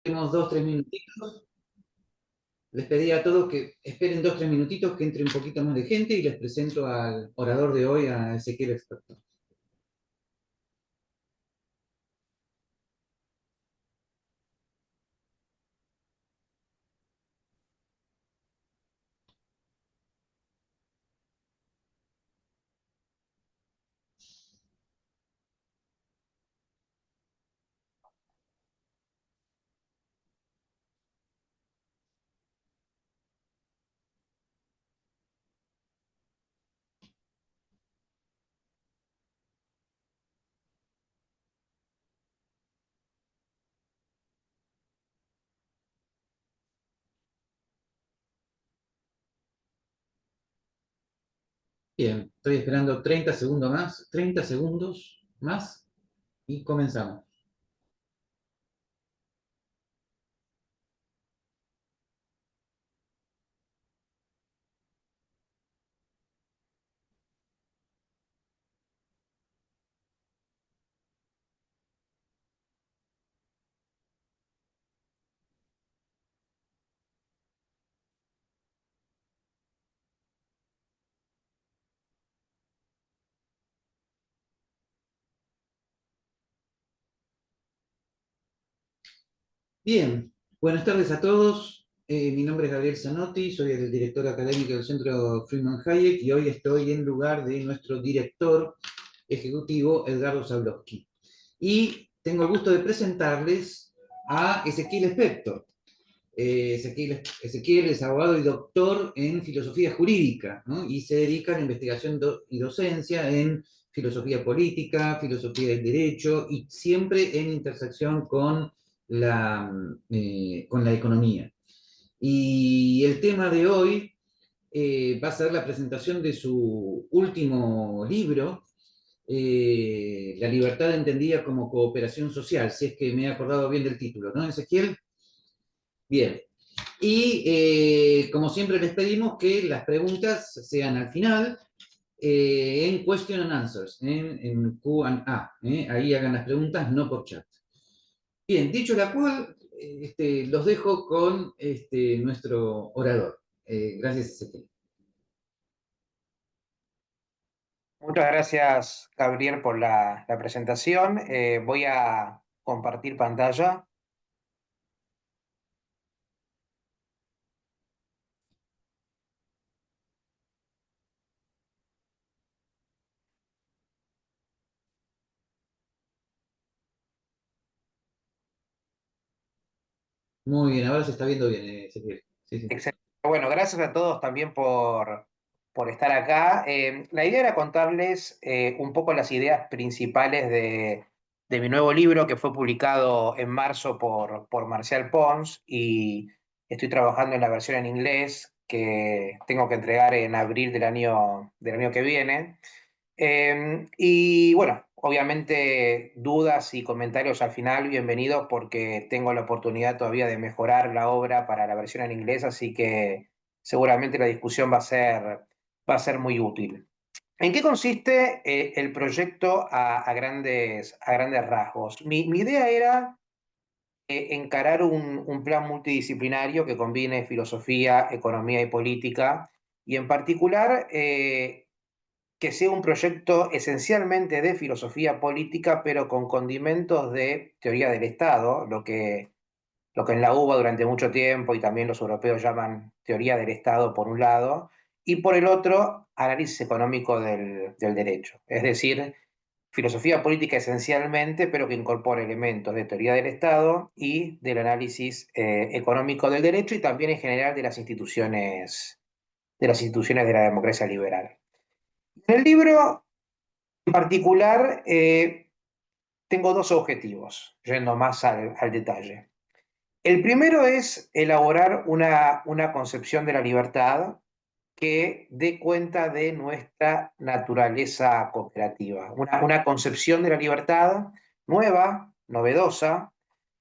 Tenemos 2, 3 minutitos. Les pedí a todos que esperen 2, 3 minutitos, que entre un poquito más de gente y les presento al orador de hoy, a Ezequiel Experto. Bien, estoy esperando 30 segundos más y comenzamos. Bien, buenas tardes a todos. Mi nombre es Gabriel Zanotti, soy el director académico del Centro Friedman Hayek y hoy estoy en lugar de nuestro director ejecutivo, Edgardo Zablowski. Y tengo el gusto de presentarles a Ezequiel Spector. Ezequiel es abogado y doctor en filosofía jurídica, ¿no? Y se dedica a la investigación y docencia en filosofía política, filosofía del derecho y siempre en intersección con la economía. Y el tema de hoy va a ser la presentación de su último libro, La libertad entendida como cooperación social, si es que me he acordado bien del título, ¿no, Ezequiel? Bien. Y como siempre les pedimos que las preguntas sean al final en question and answers, en Q&A. Ahí hagan las preguntas, no por chat. Bien, dicho la cual, los dejo con nuestro orador. Gracias, Ezequiel. Muchas gracias, Gabriel, por la presentación. Voy a compartir pantalla. Muy bien, ahora se está viendo bien, Ezequiel. Sí, sí. Excelente. Bueno, gracias a todos también por estar acá. La idea era contarles un poco las ideas principales de mi nuevo libro que fue publicado en marzo por Marcial Pons y estoy trabajando en la versión en inglés que tengo que entregar en abril del año que viene. Y bueno, obviamente dudas y comentarios al final, bienvenidos porque tengo la oportunidad todavía de mejorar la obra para la versión en inglés, así que seguramente la discusión va a ser muy útil. ¿En qué consiste el proyecto a grandes rasgos? Mi idea era encarar un plan multidisciplinario que combine filosofía, economía y política, y en particular que sea un proyecto esencialmente de filosofía política, pero con condimentos de teoría del Estado, lo que en la UBA durante mucho tiempo y también los europeos llaman teoría del Estado por un lado, y por el otro, análisis económico del derecho. Es decir, filosofía política esencialmente, pero que incorpora elementos de teoría del Estado y del análisis económico del derecho y también en general de las instituciones de la democracia liberal. En el libro en particular, tengo dos objetivos, yendo más al detalle. El primero es elaborar una concepción de la libertad que dé cuenta de nuestra naturaleza cooperativa. Una concepción de la libertad nueva, novedosa,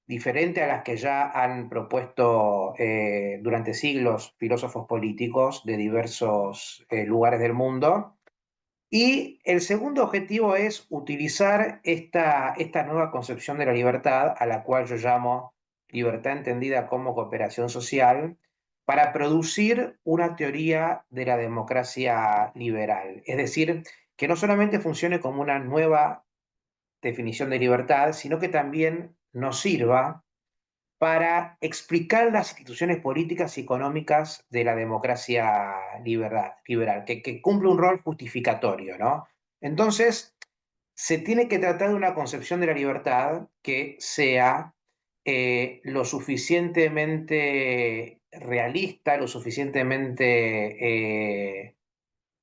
diferente a las que ya han propuesto durante siglos filósofos políticos de diversos lugares del mundo. Y el segundo objetivo es utilizar esta nueva concepción de la libertad, a la cual yo llamo libertad entendida como cooperación social, para producir una teoría de la democracia liberal. Es decir, que no solamente funcione como una nueva definición de libertad, sino que también nos sirva para explicar las instituciones políticas y económicas de la democracia liberal, que cumple un rol justificatorio, ¿no? Entonces, se tiene que tratar de una concepción de la libertad que sea lo suficientemente realista, lo suficientemente,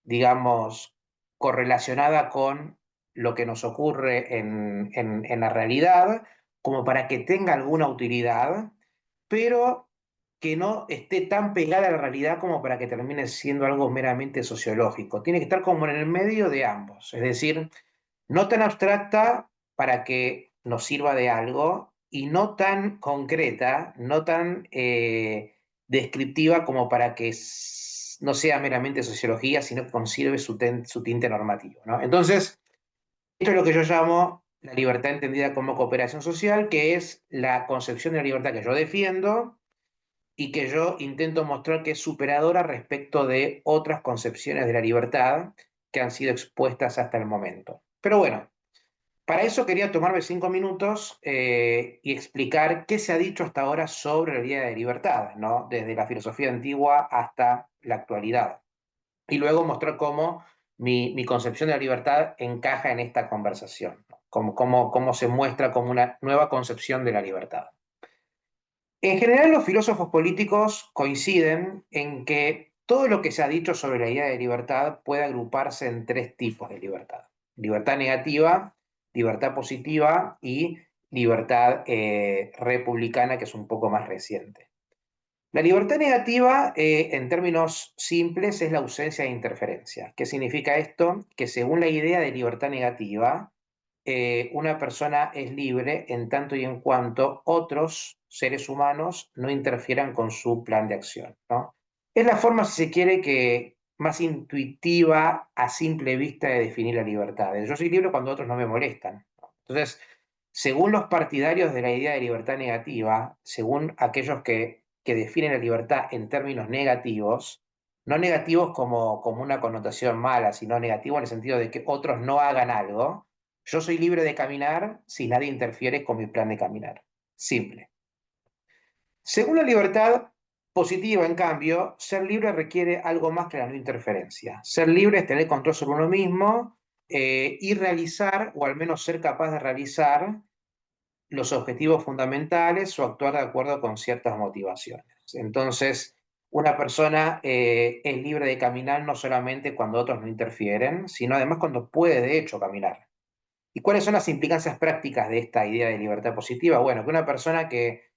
digamos, correlacionada con lo que nos ocurre en la realidad, como para que tenga alguna utilidad, pero que no esté tan pegada a la realidad como para que termine siendo algo meramente sociológico. Tiene que estar como en el medio de ambos, es decir, no tan abstracta para que nos sirva de algo y no tan concreta, no tan descriptiva como para que no sea meramente sociología, sino que conserve su tinte normativo, ¿no? Entonces, esto es lo que yo llamo la libertad entendida como cooperación social, que es la concepción de la libertad que yo defiendo y que yo intento mostrar que es superadora respecto de otras concepciones de la libertad que han sido expuestas hasta el momento. Pero bueno, para eso quería tomarme 5 minutos y explicar qué se ha dicho hasta ahora sobre la idea de libertad, ¿no? Desde la filosofía antigua hasta la actualidad. Y luego mostrar cómo mi concepción de la libertad encaja en esta conversación, ¿no? Cómo se muestra como una nueva concepción de la libertad. En general, los filósofos políticos coinciden en que todo lo que se ha dicho sobre la idea de libertad puede agruparse en tres tipos de libertad: libertad negativa, libertad positiva y libertad republicana, que es un poco más reciente. La libertad negativa, en términos simples, es la ausencia de interferencia. ¿Qué significa esto? Que según la idea de libertad negativa, una persona es libre en tanto y en cuanto otros seres humanos no interfieran con su plan de acción, ¿no? Es la forma, si se quiere, que más intuitiva a simple vista de definir la libertad. Yo soy libre cuando otros no me molestan, ¿no? Entonces, según los partidarios de la idea de libertad negativa, según aquellos que definen la libertad en términos negativos, no negativos como una connotación mala, sino negativo en el sentido de que otros no hagan algo, yo soy libre de caminar si nadie interfiere con mi plan de caminar. Simple. Según la libertad positiva, en cambio, ser libre requiere algo más que la no interferencia. Ser libre es tener control sobre uno mismo y realizar, o al menos ser capaz de realizar, los objetivos fundamentales o actuar de acuerdo con ciertas motivaciones. Entonces, una persona es libre de caminar no solamente cuando otros no interfieren, sino además cuando puede de hecho caminar. ¿Y cuáles son las implicancias prácticas de esta idea de libertad positiva? Bueno, que una persona que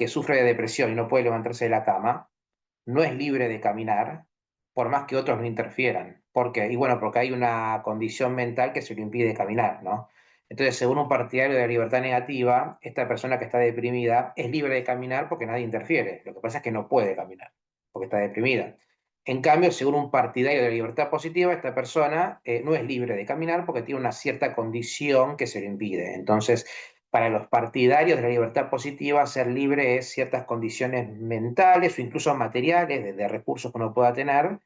sufre de depresión y no puede levantarse de la cama, no es libre de caminar, por más que otros no interfieran. ¿Por qué? Y bueno, porque hay una condición mental que se le impide caminar, ¿no? Entonces, según un partidario de la libertad negativa, esta persona que está deprimida es libre de caminar porque nadie interfiere. Lo que pasa es que no puede caminar, porque está deprimida. En cambio, según un partidario de la libertad positiva, esta persona no es libre de caminar porque tiene una cierta condición que se le impide. Entonces, para los partidarios de la libertad positiva, ser libre es ciertas condiciones mentales o incluso materiales de recursos que uno pueda tener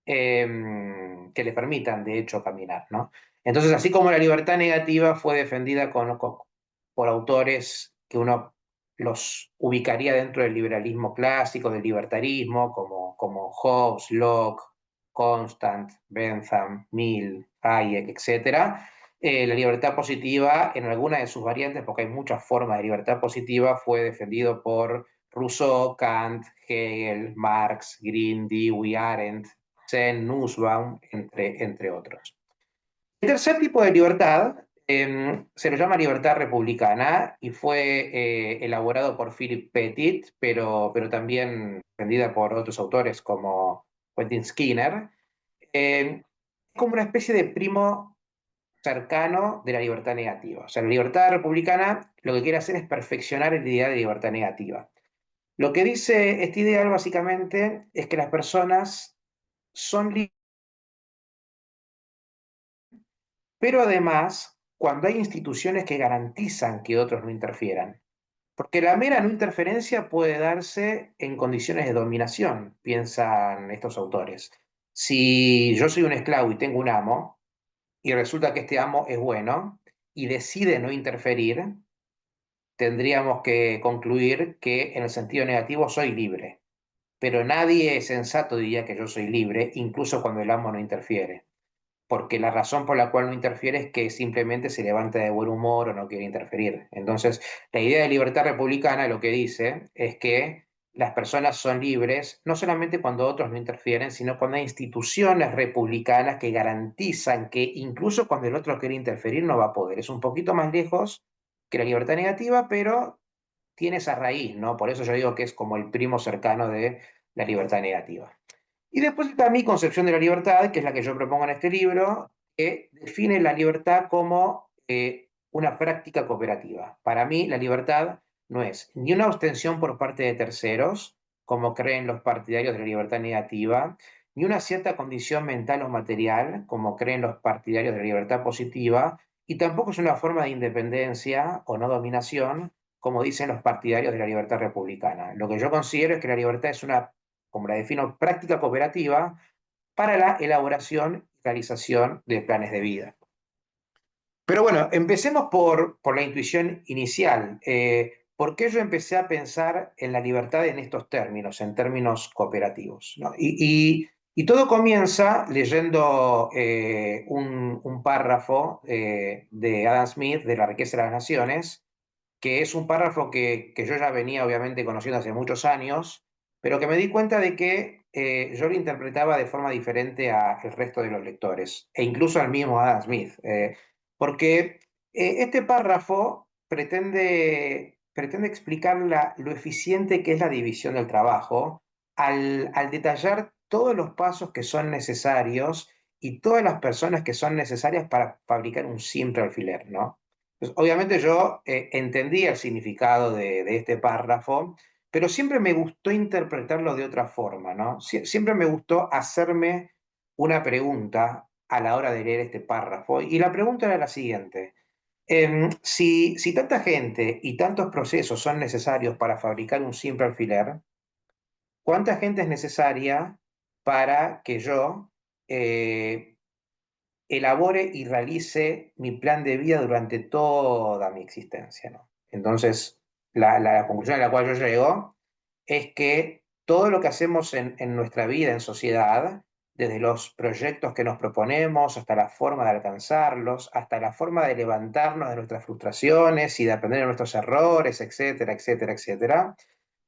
que le permitan, de hecho, caminar, ¿no? Entonces, así como la libertad negativa fue defendida por autores que uno los ubicaría dentro del liberalismo clásico, del libertarismo, como Hobbes, Locke, Constant, Bentham, Mill, Hayek, etc. La libertad positiva, en alguna de sus variantes, porque hay muchas formas de libertad positiva, fue defendido por Rousseau, Kant, Hegel, Marx, Green, Dewey, Arendt, Sen, Nussbaum, entre otros. El tercer tipo de libertad se lo llama libertad republicana y fue elaborado por Philip Pettit, pero también defendida por otros autores como Quentin Skinner. Es como una especie de primo cercano de la libertad negativa. O sea, la libertad republicana lo que quiere hacer es perfeccionar la idea de libertad negativa. Lo que dice este ideal básicamente es que las personas son libres, pero además, cuando hay instituciones que garantizan que otros no interfieran. Porque la mera no interferencia puede darse en condiciones de dominación, piensan estos autores. Si yo soy un esclavo y tengo un amo, y resulta que este amo es bueno y decide no interferir, tendríamos que concluir que en el sentido negativo soy libre. Pero nadie sensato diría que yo soy libre, incluso cuando el amo no interfiere. Porque la razón por la cual no interfiere es que simplemente se levanta de buen humor o no quiere interferir. Entonces, la idea de libertad republicana lo que dice es que las personas son libres no solamente cuando otros no interfieren, sino cuando hay instituciones republicanas que garantizan que incluso cuando el otro quiere interferir no va a poder. Es un poquito más lejos que la libertad negativa, pero tiene esa raíz, ¿no? Por eso yo digo que es como el primo cercano de la libertad negativa. Y después está mi concepción de la libertad, que es la que yo propongo en este libro, que define la libertad como una práctica cooperativa. Para mí, la libertad no es ni una ostensión por parte de terceros, como creen los partidarios de la libertad negativa, ni una cierta condición mental o material, como creen los partidarios de la libertad positiva, y tampoco es una forma de independencia o no dominación, como dicen los partidarios de la libertad republicana. Lo que yo considero es que la libertad es una, como la defino, práctica cooperativa para la elaboración y realización de planes de vida. Pero bueno, empecemos por la intuición inicial. ¿Por qué yo empecé a pensar en la libertad en estos términos, en términos cooperativos? ¿No? Y todo comienza leyendo un párrafo de Adam Smith de La riqueza de las naciones, que es un párrafo que yo ya venía obviamente conociendo hace muchos años, pero que me di cuenta de que yo lo interpretaba de forma diferente al resto de los lectores, e incluso al mismo Adam Smith, porque este párrafo pretende explicar lo eficiente que es la división del trabajo al detallar todos los pasos que son necesarios y todas las personas que son necesarias para fabricar un simple alfiler, ¿no? Pues, obviamente yo entendía el significado de este párrafo, pero siempre me gustó interpretarlo de otra forma, ¿no? Siempre me gustó hacerme una pregunta a la hora de leer este párrafo, y la pregunta era la siguiente. Si tanta gente y tantos procesos son necesarios para fabricar un simple alfiler, ¿cuánta gente es necesaria para que yo elabore y realice mi plan de vida durante toda mi existencia, ¿no? Entonces, la conclusión a la cual yo llego es que todo lo que hacemos en nuestra vida en sociedad, desde los proyectos que nos proponemos, hasta la forma de alcanzarlos, hasta la forma de levantarnos de nuestras frustraciones y de aprender de nuestros errores, etcétera, etcétera, etcétera,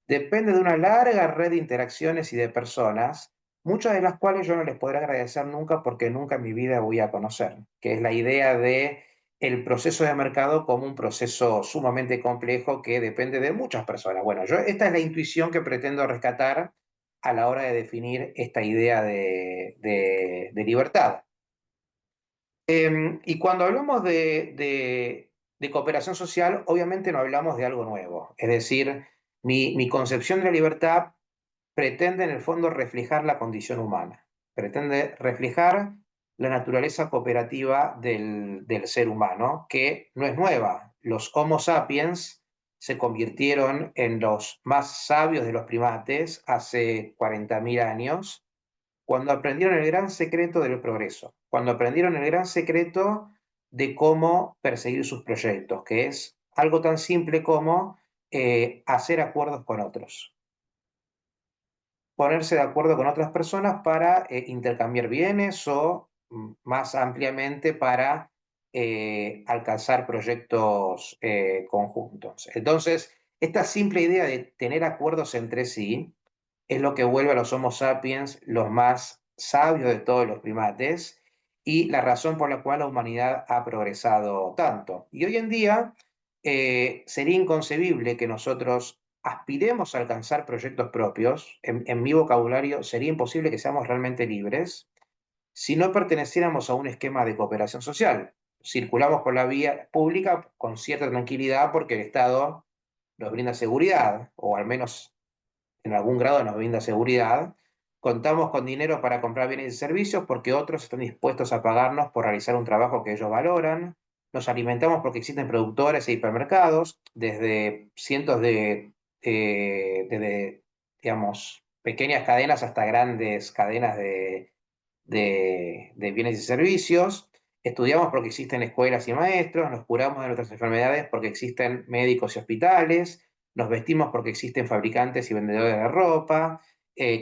depende de una larga red de interacciones y de personas, muchas de las cuales yo no les podré agradecer nunca porque nunca en mi vida voy a conocer, que es la idea de el proceso de mercado como un proceso sumamente complejo que depende de muchas personas. Bueno, esta es la intuición que pretendo rescatar a la hora de definir esta idea de libertad. Y cuando hablamos de cooperación social, obviamente no hablamos de algo nuevo. Es decir, mi concepción de la libertad pretende en el fondo reflejar la condición humana, pretende reflejar la naturaleza cooperativa del ser humano, que no es nueva. Los Homo sapiens se convirtieron en los más sabios de los primates hace 40.000 años, cuando aprendieron el gran secreto del progreso, cuando aprendieron el gran secreto de cómo perseguir sus proyectos, que es algo tan simple como hacer acuerdos con otros, ponerse de acuerdo con otras personas para intercambiar bienes o más ampliamente para alcanzar proyectos conjuntos. Entonces, esta simple idea de tener acuerdos entre sí es lo que vuelve a los Homo sapiens los más sabios de todos los primates y la razón por la cual la humanidad ha progresado tanto. Y hoy en día sería inconcebible que nosotros aspiremos a alcanzar proyectos propios. En mi vocabulario sería imposible que seamos realmente libres si no perteneciéramos a un esquema de cooperación social. Circulamos por la vía pública con cierta tranquilidad porque el Estado nos brinda seguridad, o al menos en algún grado nos brinda seguridad. Contamos con dinero para comprar bienes y servicios porque otros están dispuestos a pagarnos por realizar un trabajo que ellos valoran. nos alimentamos porque existen productores e hipermercados, desde cientos digamos, pequeñas cadenas hasta grandes cadenas de bienes y servicios. Estudiamos porque existen escuelas y maestros, nos curamos de nuestras enfermedades porque existen médicos y hospitales, nos vestimos porque existen fabricantes y vendedores de ropa,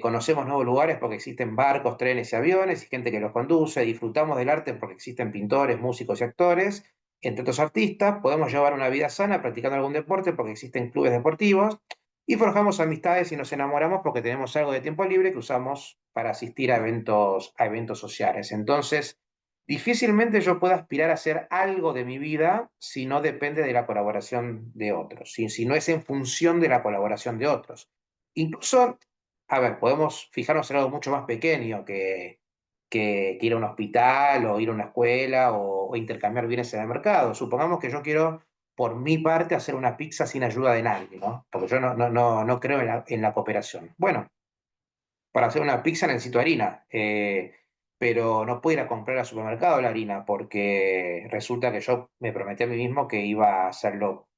conocemos nuevos lugares porque existen barcos, trenes y aviones y gente que los conduce, disfrutamos del arte porque existen pintores, músicos y actores, entre otros artistas, podemos llevar una vida sana practicando algún deporte porque existen clubes deportivos, y forjamos amistades y nos enamoramos porque tenemos algo de tiempo libre que usamos para asistir a eventos sociales. Entonces, difícilmente yo pueda aspirar a hacer algo de mi vida si no depende de la colaboración de otros, si no es en función de la colaboración de otros. Incluso, a ver, podemos fijarnos en algo mucho más pequeño que ir a un hospital o ir a una escuela o intercambiar bienes en el mercado. Supongamos que yo quiero, por mi parte, hacer una pizza sin ayuda de nadie, ¿no? Porque yo no creo en la cooperación. Bueno, para hacer una pizza necesito harina, pero no puedo ir a comprar al supermercado la harina porque resulta que yo me prometí a mí mismo que iba a hacerlo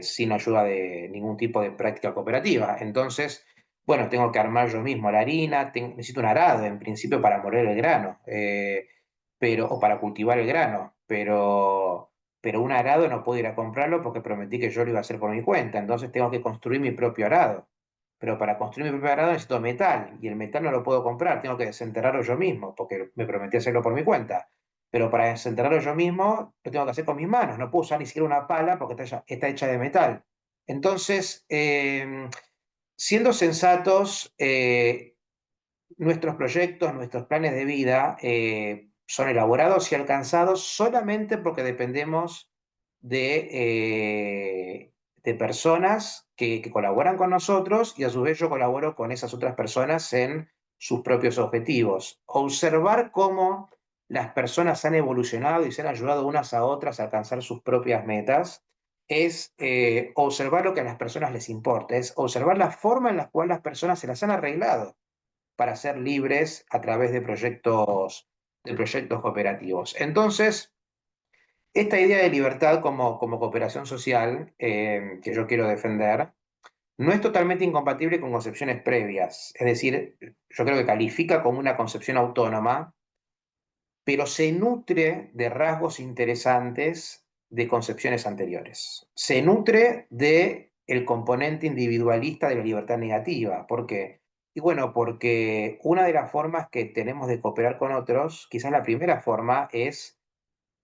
sin ayuda de ningún tipo de práctica cooperativa. Entonces, bueno, tengo que armar yo mismo la harina, necesito un arado en principio para moler el grano, o para cultivar el grano, pero un arado no puedo ir a comprarlo porque prometí que yo lo iba a hacer por mi cuenta, entonces tengo que construir mi propio arado. Pero para construir mi propio arado necesito metal, y el metal no lo puedo comprar, tengo que desenterrarlo yo mismo, porque me prometí hacerlo por mi cuenta. Pero para desenterrarlo yo mismo, lo tengo que hacer con mis manos. No puedo usar ni siquiera una pala porque está hecha de metal. Entonces, siendo sensatos, nuestros proyectos, nuestros planes de vida son elaborados y alcanzados solamente porque dependemos de personas que colaboran con nosotros, y a su vez yo colaboro con esas otras personas en sus propios objetivos. Observar cómo las personas han evolucionado y se han ayudado unas a otras a alcanzar sus propias metas es observar lo que a las personas les importa, es observar la forma en la cual las personas se las han arreglado para ser libres a través de proyectos cooperativos. Entonces, esta idea de libertad como cooperación social que yo quiero defender no es totalmente incompatible con concepciones previas. Es decir, yo creo que califica como una concepción autónoma, pero se nutre de rasgos interesantes de concepciones anteriores. Se nutre de el componente individualista de la libertad negativa. ¿Por qué? Y bueno, porque una de las formas que tenemos de cooperar con otros, quizás la primera forma, es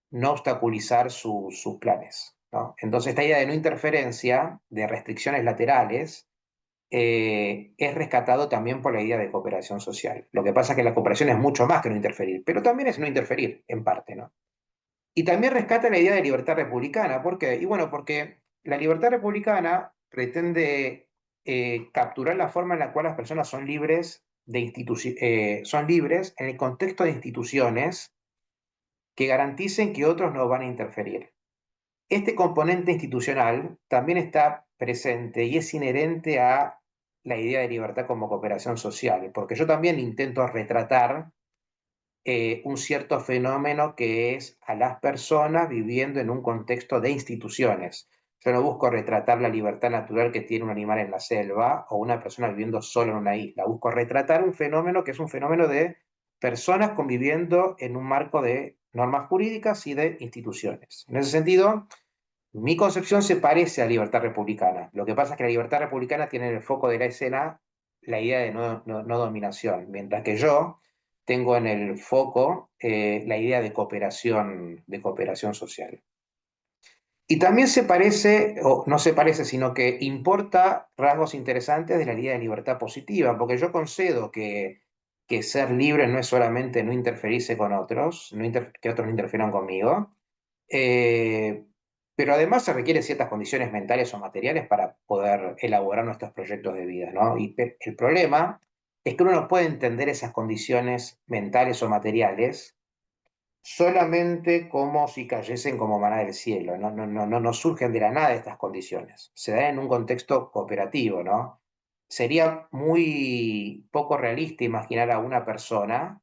no obstaculizar sus planes, ¿no? Entonces, esta idea de no interferencia, de restricciones laterales, es rescatado también por la idea de cooperación social. Lo que pasa es que la cooperación es mucho más que no interferir, pero también es no interferir, en parte, ¿no? Y también rescata la idea de libertad republicana. ¿Por qué? Y bueno, porque la libertad republicana pretende capturar la forma en la cual las personas son libres, son libres en el contexto de instituciones que garanticen que otros no van a interferir. Este componente institucional también está presente y es inherente a la idea de libertad como cooperación social, porque yo también intento retratar un cierto fenómeno que es a las personas viviendo en un contexto de instituciones. Yo no busco retratar la libertad natural que tiene un animal en la selva o una persona viviendo sola en una isla. Busco retratar un fenómeno que es un fenómeno de personas conviviendo en un marco de normas jurídicas y de instituciones. En ese sentido, mi concepción se parece a la libertad republicana. Lo que pasa es que la libertad republicana tiene en el foco de la escena la idea de no dominación, mientras que yo tengo en el foco la idea de cooperación social. Y también se parece, o no se parece, sino que importa rasgos interesantes de la idea de libertad positiva, porque yo concedo que ser libre no es solamente no interferirse con otros, que otros no interfieran conmigo, eh, pero además se requieren ciertas condiciones mentales o materiales para poder elaborar nuestros proyectos de vida, ¿no? Y el problema es que uno no puede entender esas condiciones mentales o materiales solamente como si cayesen como maná del cielo. No surgen de la nada estas condiciones. Se dan en un contexto cooperativo, ¿no? Sería muy poco realista imaginar a una persona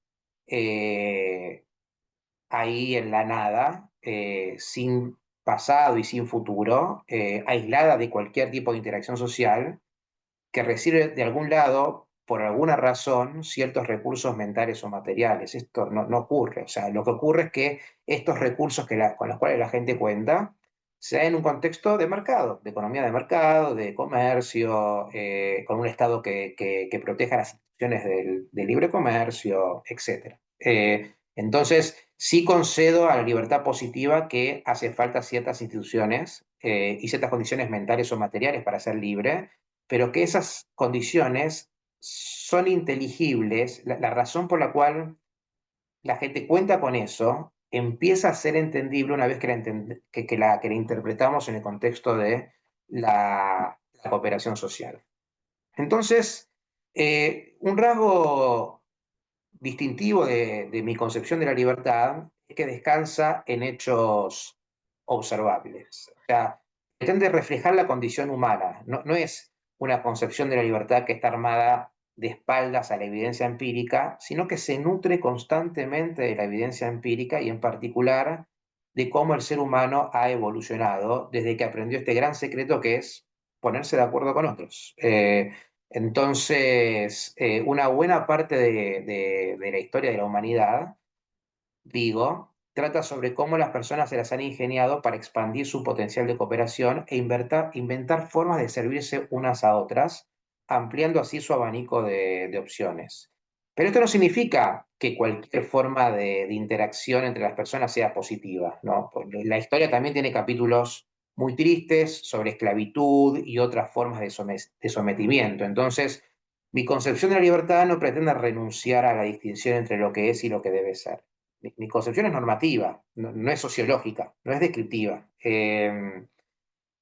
ahí en la nada, sin pasado y sin futuro, aislada de cualquier tipo de interacción social, que recibe de algún lado, por alguna razón, ciertos recursos mentales o materiales. Esto no ocurre. O sea, lo que ocurre es que estos recursos con los cuales la gente cuenta se dan en un contexto de mercado, de economía de mercado, de comercio, con un Estado que proteja las instituciones del libre comercio, etc. Entonces, sí concedo a la libertad positiva que hace falta ciertas instituciones y ciertas condiciones mentales o materiales para ser libre, pero que esas condiciones son inteligibles. La razón por la cual la gente cuenta con eso empieza a ser entendible una vez que la interpretamos en el contexto de la cooperación social. Entonces, un rasgo distintivo de mi concepción de la libertad es que descansa en hechos observables. O sea, pretende reflejar la condición humana. No es una concepción de la libertad que está armada de espaldas a la evidencia empírica, sino que se nutre constantemente de la evidencia empírica y en particular de cómo el ser humano ha evolucionado desde que aprendió este gran secreto que es ponerse de acuerdo con otros. Entonces, una buena parte de la historia de la humanidad, digo, trata sobre cómo las personas se las han ingeniado para expandir su potencial de cooperación e inventar formas de servirse unas a otras, ampliando así su abanico de opciones. Pero esto no significa que cualquier forma de interacción entre las personas sea positiva, ¿no? Porque la historia también tiene capítulos muy tristes sobre esclavitud y otras formas de sometimiento. Entonces, mi concepción de la libertad no pretende renunciar a la distinción entre lo que es y lo que debe ser. Mi concepción es normativa, no es sociológica, no es descriptiva,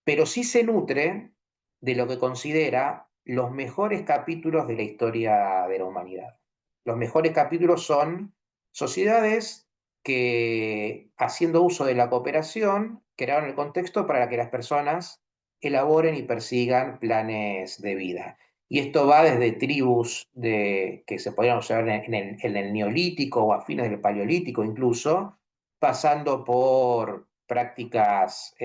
pero sí se nutre de lo que considera los mejores capítulos de la historia de la humanidad. Los mejores capítulos son sociedades que, haciendo uso de la cooperación, crearon el contexto para que las personas elaboren y persigan planes de vida. Y esto va desde tribus que se podrían observar en el Neolítico o a fines del Paleolítico incluso, pasando por prácticas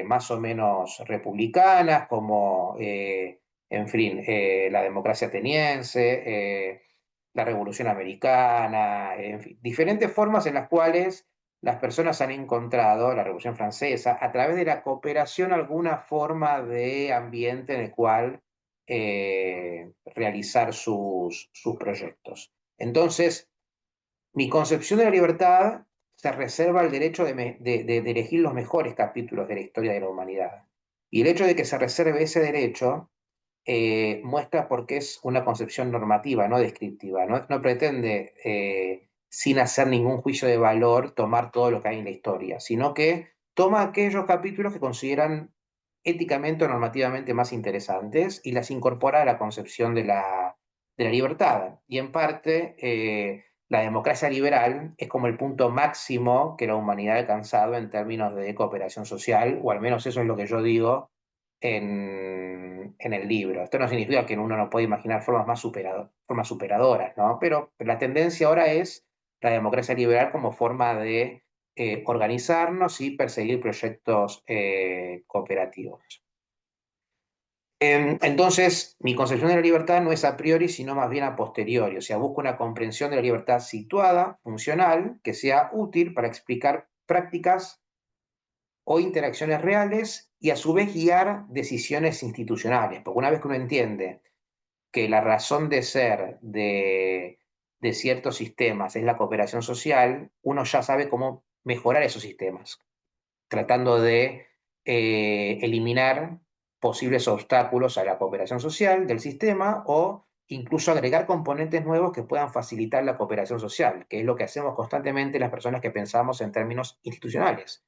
más o menos republicanas, como, en fin, la democracia ateniense, la Revolución Americana, en fin, diferentes formas en las cuales las personas han encontrado, la Revolución Francesa, a través de la cooperación, alguna forma de ambiente en el cual realizar sus proyectos. Entonces, mi concepción de la libertad se reserva el derecho de elegir los mejores capítulos de la historia de la humanidad. Y el hecho de que se reserve ese derecho muestra por qué es una concepción normativa, no descriptiva. No pretende, sin hacer ningún juicio de valor, tomar todo lo que hay en la historia, sino que toma aquellos capítulos que consideran éticamente o normativamente más interesantes y las incorpora a la concepción de la libertad. Y en parte, la democracia liberal es como el punto máximo que la humanidad ha alcanzado en términos de cooperación social, o al menos eso es lo que yo digo en el libro. Esto no significa que uno no puede imaginar formas superadoras, ¿no? Pero la tendencia ahora es la democracia liberal como forma de organizarnos y perseguir proyectos cooperativos. Entonces, mi concepción de la libertad no es a priori, sino más bien a posteriori. O sea, busco una comprensión de la libertad situada, funcional, que sea útil para explicar prácticas o interacciones reales y a su vez guiar decisiones institucionales. Porque una vez que uno entiende que la razón de ser de ciertos sistemas es la cooperación social, uno ya sabe cómo mejorar esos sistemas, tratando de eliminar posibles obstáculos a la cooperación social del sistema o incluso agregar componentes nuevos que puedan facilitar la cooperación social, que es lo que hacemos constantemente las personas que pensamos en términos institucionales.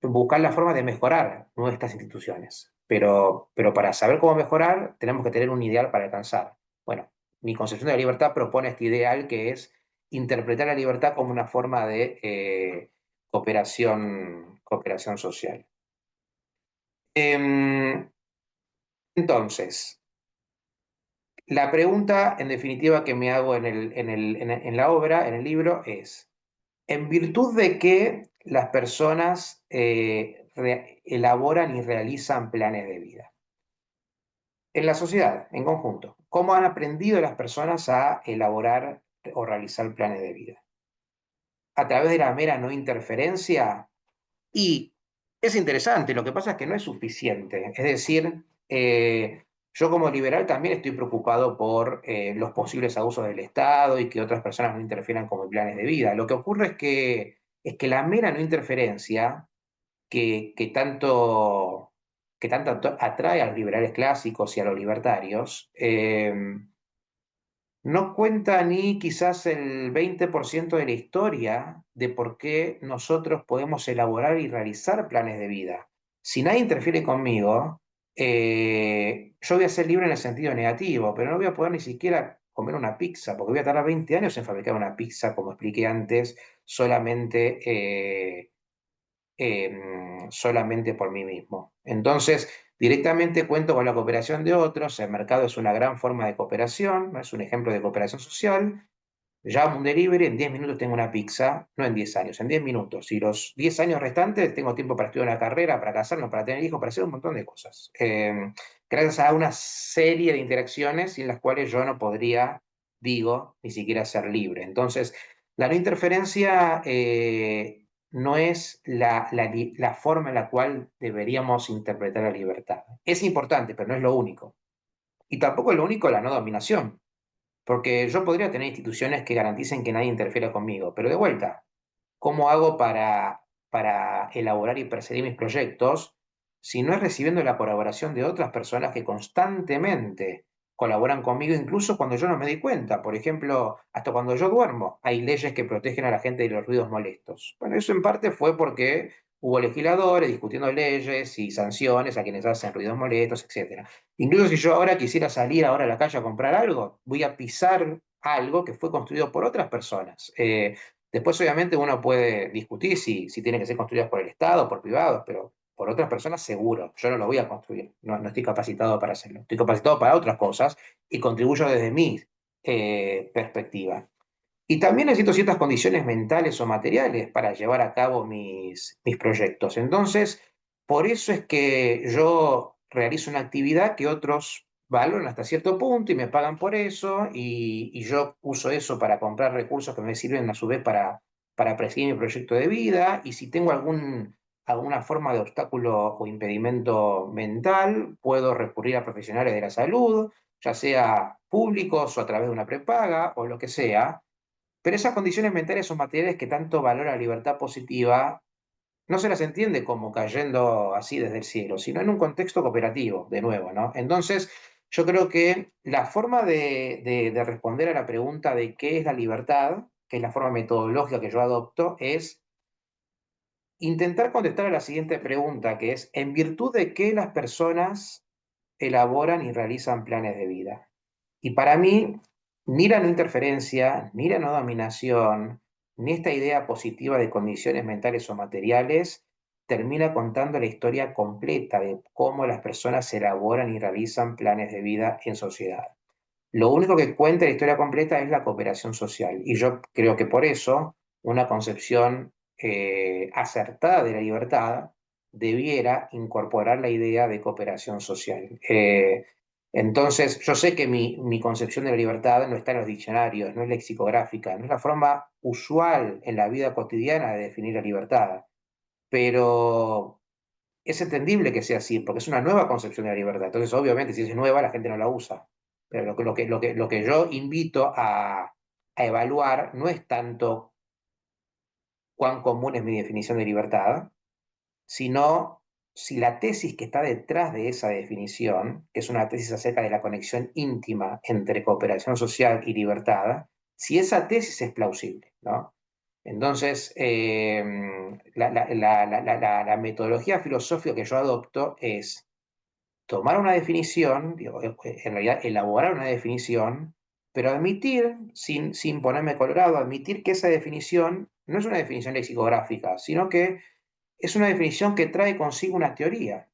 Buscar la forma de mejorar nuestras instituciones. Pero para saber cómo mejorar, tenemos que tener un ideal para alcanzar. Bueno, mi concepción de la libertad propone este ideal que es interpretar la libertad como una forma de cooperación social. Entonces, la pregunta en definitiva que me hago en la obra, en el libro, es: en virtud de que las personas elaboran y realizan planes de vida. En la sociedad, en conjunto, ¿cómo han aprendido las personas a elaborar o realizar planes de vida? A través de la mera no interferencia. Y es interesante, lo que pasa es que no es suficiente. Es decir, yo como liberal también estoy preocupado por los posibles abusos del Estado y que otras personas no interfieran con mis planes de vida. Lo que ocurre es que la mera no interferencia que tanto atrae a los liberales clásicos y a los libertarios, no cuenta ni quizás el 20% de la historia de por qué nosotros podemos elaborar y realizar planes de vida. Si nadie interfiere conmigo, yo voy a ser libre en el sentido negativo, pero no voy a poder ni siquiera comer una pizza, porque voy a tardar 20 años en fabricar una pizza, como expliqué antes, solamente por mí mismo. Entonces, directamente cuento con la cooperación de otros, el mercado es una gran forma de cooperación, ¿no? Es un ejemplo de cooperación social. Llamo un delivery, en 10 minutos tengo una pizza, no en 10 años, en 10 minutos. Y los 10 años restantes tengo tiempo para estudiar una carrera, para casarme, para tener hijos, para hacer un montón de cosas. Gracias a una serie de interacciones sin las cuales yo no podría, digo, ni siquiera ser libre. Entonces, la no interferencia no es la forma en la cual deberíamos interpretar la libertad. Es importante, pero no es lo único. Y tampoco es lo único la no dominación. Porque yo podría tener instituciones que garanticen que nadie interfiera conmigo, pero de vuelta, ¿cómo hago para elaborar y perseguir mis proyectos si no es recibiendo la colaboración de otras personas que constantemente colaboran conmigo, incluso cuando yo no me di cuenta? Por ejemplo, hasta cuando yo duermo, hay leyes que protegen a la gente de los ruidos molestos. Bueno, eso en parte fue porque hubo legisladores discutiendo leyes y sanciones a quienes hacen ruidos molestos, etcétera. Incluso si yo ahora quisiera salir ahora a la calle a comprar algo, voy a pisar algo que fue construido por otras personas. Después, obviamente, uno puede discutir si tiene que ser construidas por el Estado, por privados, pero por otras personas seguro. Yo no lo voy a construir. No estoy capacitado para hacerlo. Estoy capacitado para otras cosas y contribuyo desde mi perspectiva. Y también necesito ciertas condiciones mentales o materiales para llevar a cabo mis proyectos. Entonces, por eso es que yo realizo una actividad que otros valoran hasta cierto punto y me pagan por eso, y yo uso eso para comprar recursos que me sirven a su vez para perseguir mi proyecto de vida. Y si tengo alguna forma de obstáculo o impedimento mental, puedo recurrir a profesionales de la salud, ya sea públicos o a través de una prepaga o lo que sea. Pero esas condiciones mentales o materiales que tanto valora la libertad positiva, no se las entiende como cayendo así desde el cielo, sino en un contexto cooperativo, de nuevo, ¿no? Entonces, yo creo que la forma de responder a la pregunta de qué es la libertad, que es la forma metodológica que yo adopto, es intentar contestar a la siguiente pregunta, que es, ¿en virtud de qué las personas elaboran y realizan planes de vida? Y para mí, ni la no interferencia, ni la no dominación, ni esta idea positiva de condiciones mentales o materiales termina contando la historia completa de cómo las personas elaboran y realizan planes de vida en sociedad. Lo único que cuenta la historia completa es la cooperación social. Y yo creo que por eso una concepción acertada de la libertad debiera incorporar la idea de cooperación social. Entonces, yo sé que mi concepción de la libertad no está en los diccionarios, no es lexicográfica, no es la forma usual en la vida cotidiana de definir la libertad, pero es entendible que sea así, porque es una nueva concepción de la libertad. Entonces, obviamente, si es nueva, la gente no la usa. Pero lo que yo invito a evaluar no es tanto cuán común es mi definición de libertad, sino si la tesis que está detrás de esa definición, que es una tesis acerca de la conexión íntima entre cooperación social y libertad, si esa tesis es plausible, ¿no? Entonces, la metodología filosófica que yo adopto es tomar una definición, digo, en realidad elaborar una definición, pero admitir, sin ponerme colorado, admitir que esa definición no es una definición lexicográfica, sino que es una definición que trae consigo una teoría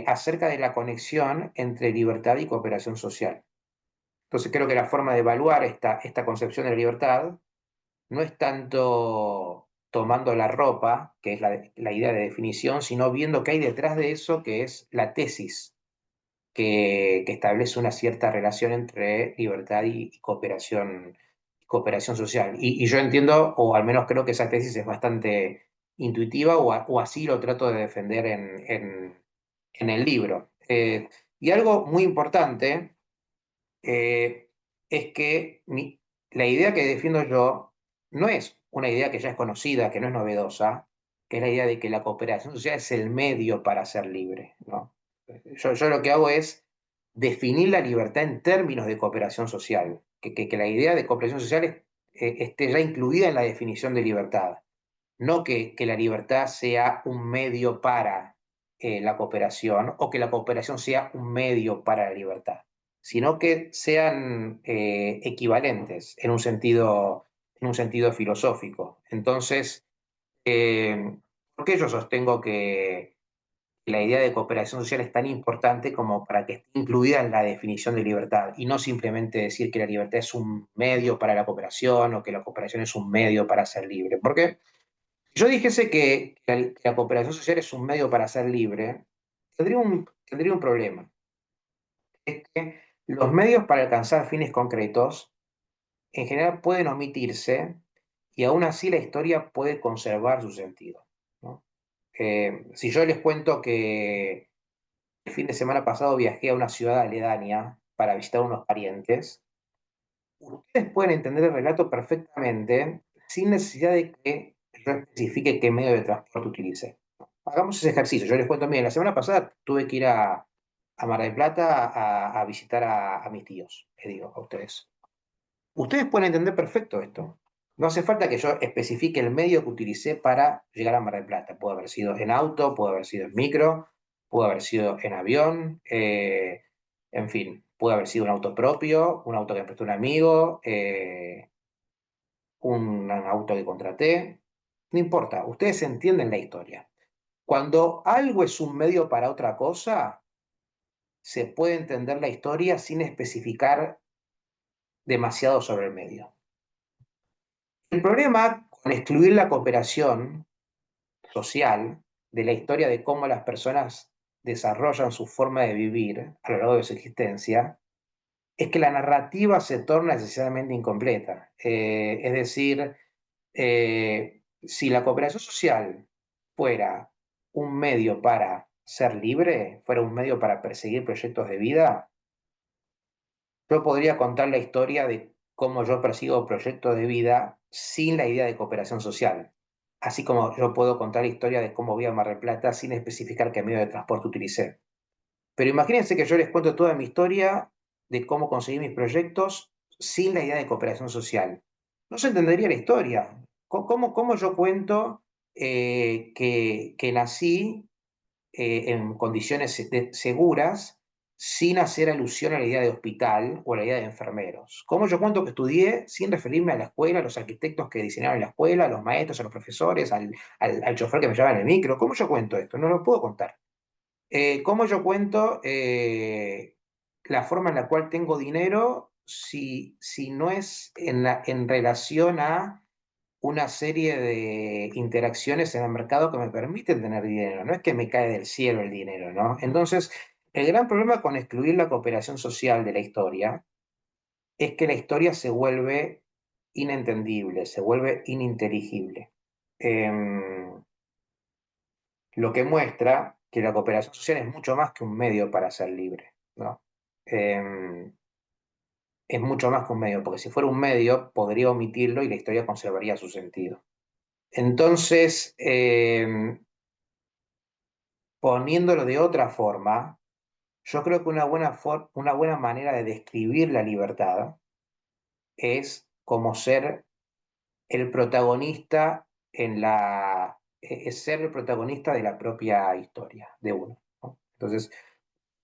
acerca de la conexión entre libertad y cooperación social. Entonces creo que la forma de evaluar esta concepción de la libertad no es tanto tomando la ropa, que es la idea de definición, sino viendo qué hay detrás de eso, que es la tesis, que establece una cierta relación entre libertad y cooperación social. Y yo entiendo, o al menos creo que esa tesis es bastante intuitiva, o así lo trato de defender en el libro. Y algo muy importante eh, es que la idea que defiendo yo no es una idea que ya es conocida, que no es novedosa, que es la idea de que la cooperación social es el medio para ser libre, ¿no? Yo lo que hago es definir la libertad en términos de cooperación social, que la idea de cooperación social esté ya incluida en la definición de libertad, no que la libertad sea un medio para la cooperación o que la cooperación sea un medio para la libertad, sino que sean equivalentes en un sentido filosófico. Entonces, ¿por qué yo sostengo que la idea de cooperación social es tan importante como para que esté incluida en la definición de libertad y no simplemente decir que la libertad es un medio para la cooperación o que la cooperación es un medio para ser libre? Porque si yo dijese que la cooperación social es un medio para ser libre, tendría un problema. Es que los medios para alcanzar fines concretos en general pueden omitirse y aún así la historia puede conservar su sentido, ¿no? Si yo les cuento que el fin de semana pasado viajé a una ciudad aledaña para visitar unos parientes, ustedes pueden entender el relato perfectamente sin necesidad de que yo especifique qué medio de transporte utilicé. Hagamos ese ejercicio. Yo les cuento, miren, la semana pasada tuve que ir a Mar del Plata a visitar a mis tíos, les digo a ustedes. Ustedes pueden entender perfecto esto. No hace falta que yo especifique el medio que utilicé para llegar a Mar del Plata. Puede haber sido en auto, puede haber sido en micro, puede haber sido en avión, en fin, puede haber sido un auto propio, un auto que me prestó un amigo, un auto que contraté. No importa, ustedes entienden la historia. Cuando algo es un medio para otra cosa, se puede entender la historia sin especificar demasiado sobre el medio. El problema con excluir la cooperación social de la historia de cómo las personas desarrollan su forma de vivir a lo largo de su existencia es que la narrativa se torna necesariamente incompleta. Es decir, si la cooperación social fuera un medio para ser libre, fuera un medio para perseguir proyectos de vida, yo podría contar la historia de cómo yo persigo proyectos de vida sin la idea de cooperación social. Así como yo puedo contar la historia de cómo voy a Mar del Plata sin especificar qué medio de transporte utilicé. Pero imagínense que yo les cuento toda mi historia de cómo conseguí mis proyectos sin la idea de cooperación social. No se entendería la historia. ¿Cómo yo cuento que nací en condiciones seguras sin hacer alusión a la idea de hospital o a la idea de enfermeros? ¿Cómo yo cuento que estudié sin referirme a la escuela, a los arquitectos que diseñaron la escuela, a los maestros, a los profesores, al chofer que me llevaba en el micro? ¿Cómo yo cuento esto? No lo puedo contar. ¿Cómo yo cuento la forma en la cual tengo dinero si no es en relación a una serie de interacciones en el mercado que me permiten tener dinero? No es que me cae del cielo el dinero, ¿no? Entonces, el gran problema con excluir la cooperación social de la historia es que la historia se vuelve inentendible, se vuelve ininteligible. Em, lo que muestra que la cooperación social es mucho más que un medio para ser libre, ¿no? Eh, es mucho más que un medio, porque si fuera un medio, podría omitirlo y la historia conservaría su sentido. Entonces, poniéndolo de otra forma, yo creo que una buena manera de describir la libertad es como ser el protagonista es ser el protagonista de la propia historia de uno, ¿no? Entonces,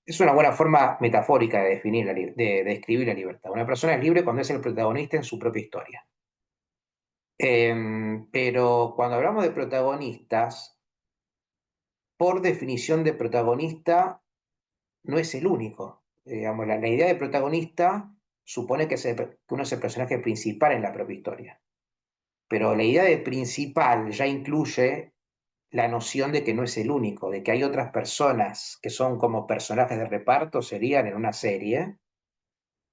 es una buena forma metafórica de definir de describir la libertad. Una persona es libre cuando es el protagonista en su propia historia. Pero cuando hablamos de protagonistas, por definición de protagonista, no es el único. Digamos, la idea de protagonista supone que uno es el personaje principal en la propia historia. pero la idea de principal ya incluye la noción de que no es el único, de que hay otras personas que son como personajes de reparto, serían en una serie,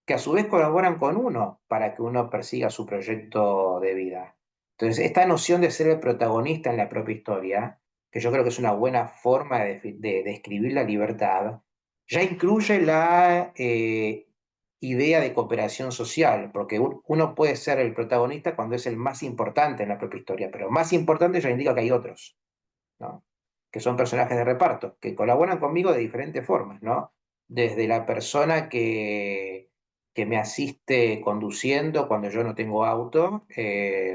que a su vez colaboran con uno para que uno persiga su proyecto de vida. Entonces, esta noción de ser el protagonista en la propia historia, que yo creo que es una buena forma de describir la libertad, ya incluye la idea de cooperación social, porque uno puede ser el protagonista cuando es el más importante en la propia historia, pero más importante ya indica que hay otros, ¿no? Que son personajes de reparto, que colaboran conmigo de diferentes formas, ¿no? Desde la persona que me asiste conduciendo cuando yo no tengo auto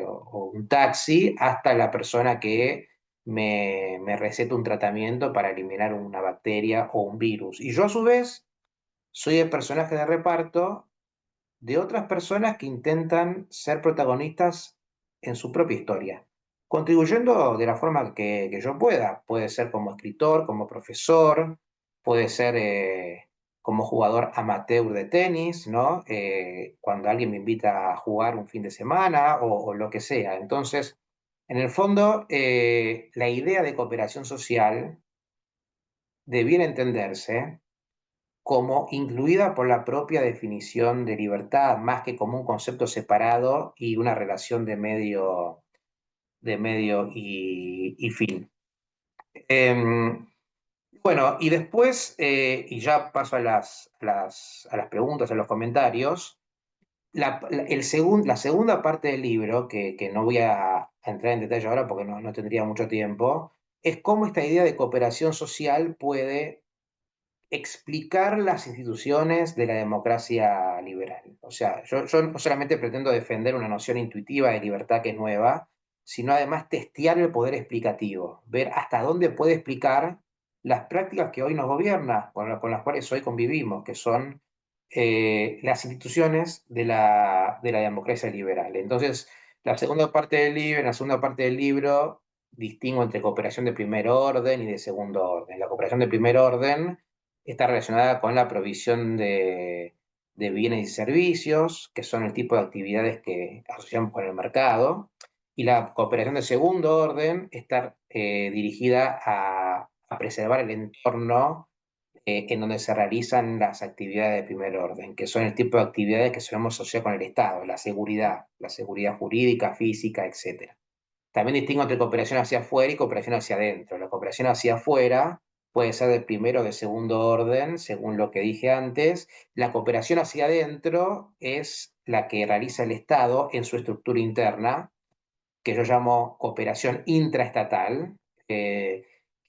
o un taxi, hasta la persona que me receta un tratamiento para eliminar una bacteria o un virus. Y yo a su vez soy el personaje de reparto de otras personas que intentan ser protagonistas en su propia historia, contribuyendo de la forma que yo pueda. Puede ser como escritor, como profesor, puede ser como jugador amateur de tenis, ¿no? Cuando alguien me invita a jugar un fin de semana o lo que sea. Entonces, en el fondo, la idea de cooperación social debiera entenderse como incluida por la propia definición de libertad, más que como un concepto separado y una relación de medio y fin. Bueno, y después, y ya paso a las preguntas, a los comentarios, la segunda parte del libro, que no voy a entrar en detalle ahora porque no tendría mucho tiempo, es cómo esta idea de cooperación social puede explicar las instituciones de la democracia liberal. O sea, yo no solamente pretendo defender una noción intuitiva de libertad que es nueva, sino además testear el poder explicativo, ver hasta dónde puede explicar las prácticas que hoy nos gobiernan, con las cuales hoy convivimos, que son las instituciones de la democracia liberal. Entonces, en la segunda parte del libro, distingo entre cooperación de primer orden y de segundo orden. La cooperación de primer orden está relacionada con la provisión de bienes y servicios, que son el tipo de actividades que asociamos con el mercado, y la cooperación de segundo orden está dirigida a preservar el entorno en donde se realizan las actividades de primer orden, que son el tipo de actividades que solemos asociar con el Estado, la seguridad jurídica, física, etcétera. También distingo entre cooperación hacia afuera y cooperación hacia adentro. La cooperación hacia afuera puede ser de primero o de segundo orden, según lo que dije antes. La cooperación hacia adentro es la que realiza el Estado en su estructura interna, que yo llamo cooperación intraestatal.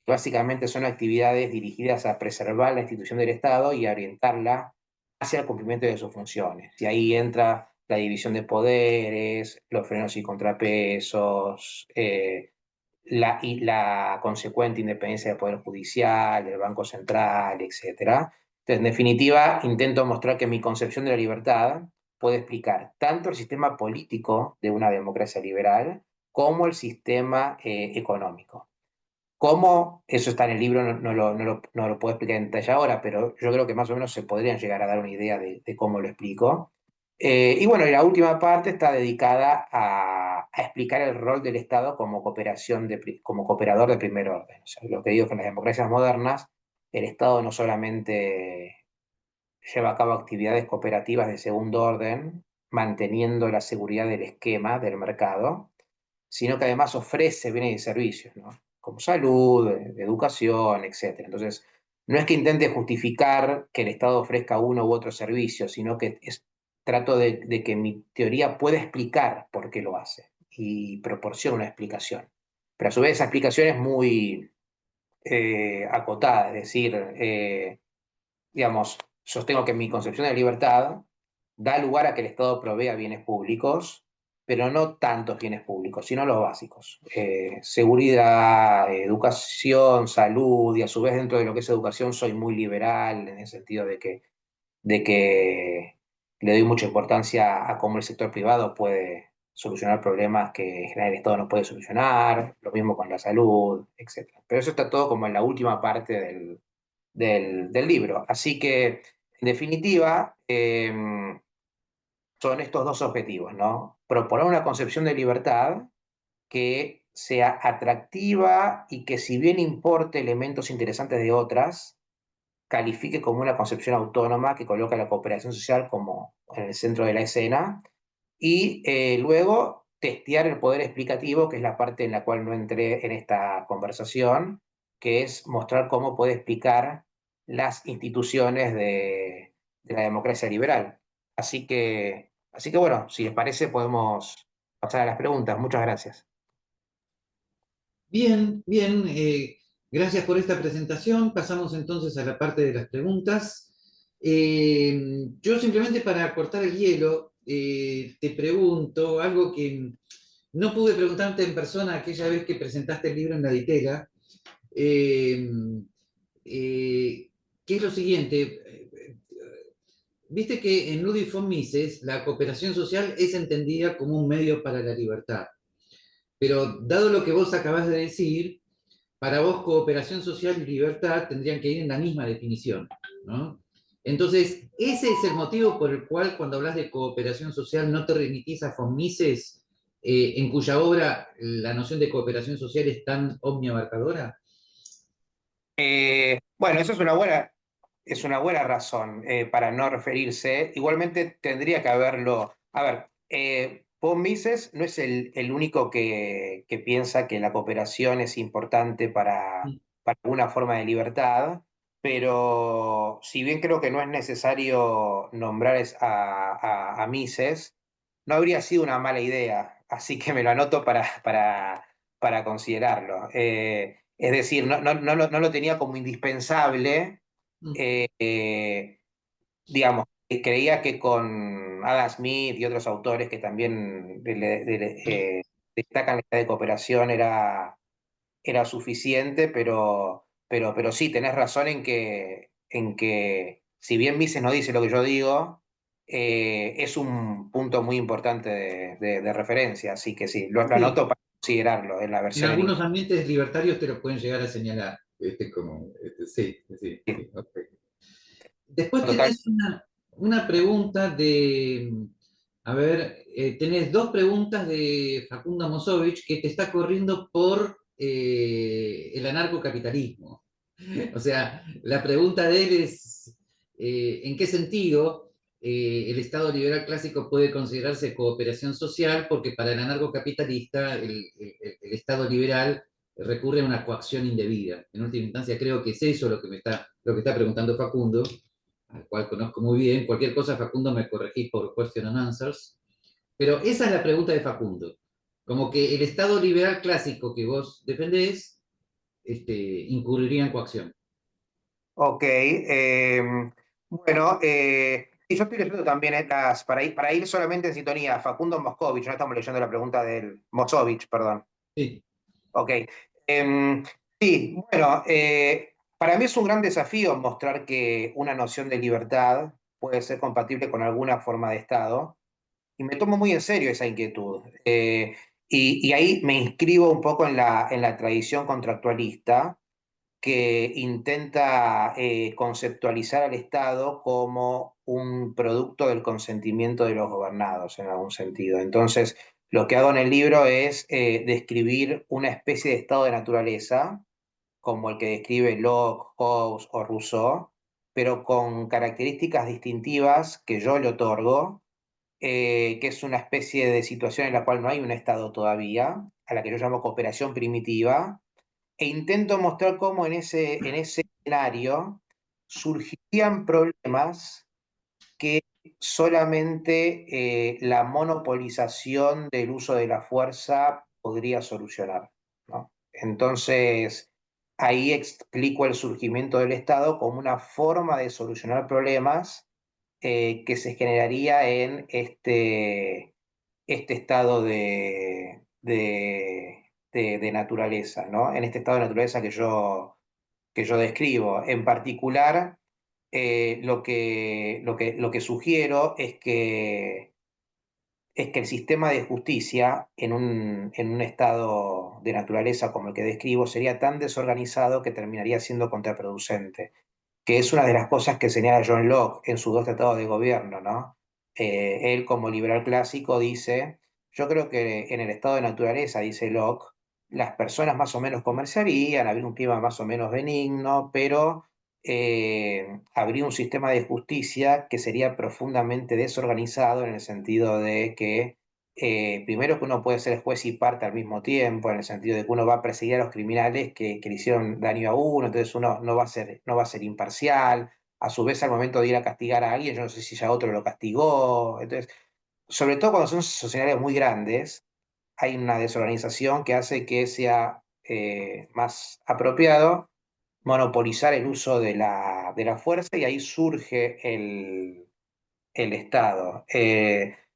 Básicamente son actividades dirigidas a preservar la institución del Estado y a orientarla hacia el cumplimiento de sus funciones. Y ahí entra la división de poderes, los frenos y contrapesos, y la consecuente independencia del Poder Judicial, del Banco Central, etcétera. Entonces, en definitiva, intento mostrar que mi concepción de la libertad puede explicar tanto el sistema político de una democracia liberal como el sistema económico. ¿Cómo? Eso está en el libro, no lo puedo explicar en detalle ahora, pero yo creo que más o menos se podrían llegar a dar una idea de cómo lo explico. Y bueno, y la última parte está dedicada a explicar el rol del Estado como, como cooperador de primer orden. O sea, lo que digo es que en las democracias modernas el Estado no solamente lleva a cabo actividades cooperativas de segundo orden, manteniendo la seguridad del esquema del mercado, sino que además ofrece bienes y servicios, ¿no? Como salud, educación, etcétera. Entonces, no es que intente justificar que el Estado ofrezca uno u otro servicio, sino que trato de que mi teoría pueda explicar por qué lo hace y proporciona una explicación. Pero a su vez esa explicación es muy acotada, es decir, digamos, sostengo que mi concepción de libertad da lugar a que el Estado provea bienes públicos, pero no tantos bienes públicos, sino los básicos. Seguridad, educación, salud, y a su vez dentro de lo que es educación soy muy liberal en el sentido de que le doy mucha importancia a cómo el sector privado puede solucionar problemas que en general el Estado no puede solucionar, lo mismo con la salud, etc. Pero eso está todo como en la última parte del libro. Así que, en definitiva, son estos dos objetivos, ¿no? Proponer una concepción de libertad que sea atractiva y que, si bien importe elementos interesantes de otras, califique como una concepción autónoma que coloca la cooperación social como en el centro de la escena, y luego testear el poder explicativo, que es la parte en la cual no entré en esta conversación, que es mostrar cómo puede explicar las instituciones de la democracia liberal. Así que bueno, si les parece podemos pasar a las preguntas. Muchas gracias. Bien, bien. Gracias por esta presentación. Pasamos entonces a la parte de las preguntas. Yo simplemente para cortar el hielo, te pregunto algo que no pude preguntarte en persona aquella vez que presentaste el libro en la Ditela, eh, que es lo siguiente. Viste que en Ludwig von Mises la cooperación social es entendida como un medio para la libertad. Pero dado lo que vos acabás de decir, para vos cooperación social y libertad tendrían que ir en la misma definición, ¿no? Entonces, ese es el motivo por el cual cuando hablas de cooperación social no te remitís a von Mises, en cuya obra la noción de cooperación social es tan omniabarcadora. Bueno, eso es una buena razón para no referirse. Igualmente tendría que haberlo. A ver, Paul Mises no es el único que piensa que la cooperación es importante para una forma de libertad, pero si bien creo que no es necesario nombrar a Mises, no habría sido una mala idea. Así que me lo anoto para considerarlo. Es decir, no lo tenía como indispensable. eh, eh, digamos, creía que con Adam Smith y otros autores que también destacan la idea de cooperación era suficiente, pero sí, tenés razón en que si bien Mises no dice lo que yo digo, es un punto muy importante de referencia, así que sí, lo Sí, anoto para considerarlo en la en versión en algunos inglés. ambientes libertarios te lo pueden llegar a señalar. Sí, sí, sí, ok. Después Total. tenés una pregunta a ver, tenés dos preguntas de Facundo Mosovich que te está corriendo por el anarcocapitalismo. O sea, la pregunta de él es, ¿en qué sentido el Estado liberal clásico puede considerarse cooperación social? Porque para el anarcocapitalista el Estado liberal recurre a una coacción indebida. En última instancia, creo que es eso lo que está preguntando Facundo, al cual conozco muy bien. Cualquier cosa, Facundo, me corregís por question and answers. Pero esa es la pregunta de Facundo. Como que el Estado liberal clásico que vos defendés incurriría en coacción. Ok, bueno, y yo estoy leyendo también para ir solamente en sintonía, Facundo Moscovich, no estamos leyendo la pregunta del Mosovich, perdón. Sí, Ok, sí, bueno, para mí es un gran desafío mostrar que una noción de libertad puede ser compatible con alguna forma de Estado, y me tomo muy en serio esa inquietud. Y ahí me inscribo un poco en la tradición contractualista que intenta conceptualizar al Estado como un producto del consentimiento de los gobernados, en algún sentido. Entonces, lo que hago en el libro es describir una especie de estado de naturaleza, como el que describe Locke, Hobbes o Rousseau, pero con características distintivas que yo le otorgo, que es una especie de situación en la cual no hay un Estado todavía, a la que yo llamo cooperación primitiva, e intento mostrar cómo en ese escenario surgirían problemas que solamente la monopolización del uso de la fuerza podría solucionar, ¿no? Entonces, ahí explico el surgimiento del Estado como una forma de solucionar problemas que se generaría en este estado de naturaleza, ¿no? En este estado de naturaleza que yo describo. En particular, lo que sugiero es que el sistema de justicia en un estado de naturaleza como el que describo sería tan desorganizado que terminaría siendo contraproducente, que es una de las cosas que señala John Locke en sus dos tratados de gobierno, ¿no? Él, como liberal clásico, dice, yo creo que en el estado de naturaleza, dice Locke, las personas más o menos comerciarían, habría un clima más o menos benigno, pero habría un sistema de justicia que sería profundamente desorganizado en el sentido de que, primero que uno puede ser juez y parte al mismo tiempo, en el sentido de que uno va a perseguir a los criminales que le hicieron daño a uno, entonces uno no va a ser imparcial. A su vez, al momento de ir a castigar a alguien, yo no sé si ya otro lo castigó. Entonces, sobre todo cuando son sociedades muy grandes, hay una desorganización que hace que sea más apropiado monopolizar el uso de la fuerza, y ahí surge el Estado.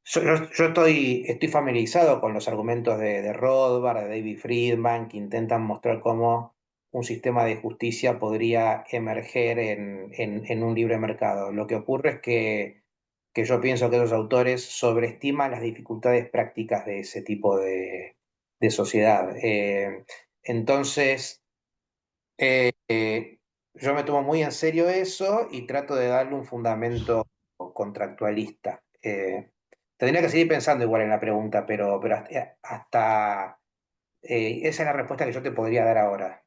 Yo estoy familiarizado con los argumentos de Rothbard, de David Friedman, que intentan mostrar cómo un sistema de justicia podría emerger en un libre mercado. Lo que ocurre es que yo pienso que esos autores sobreestiman las dificultades prácticas de ese tipo de sociedad. Entonces, yo me tomo muy en serio eso y trato de darle un fundamento contractualista. Tendría que seguir pensando igual en la pregunta, pero esa es la respuesta que yo te podría dar ahora.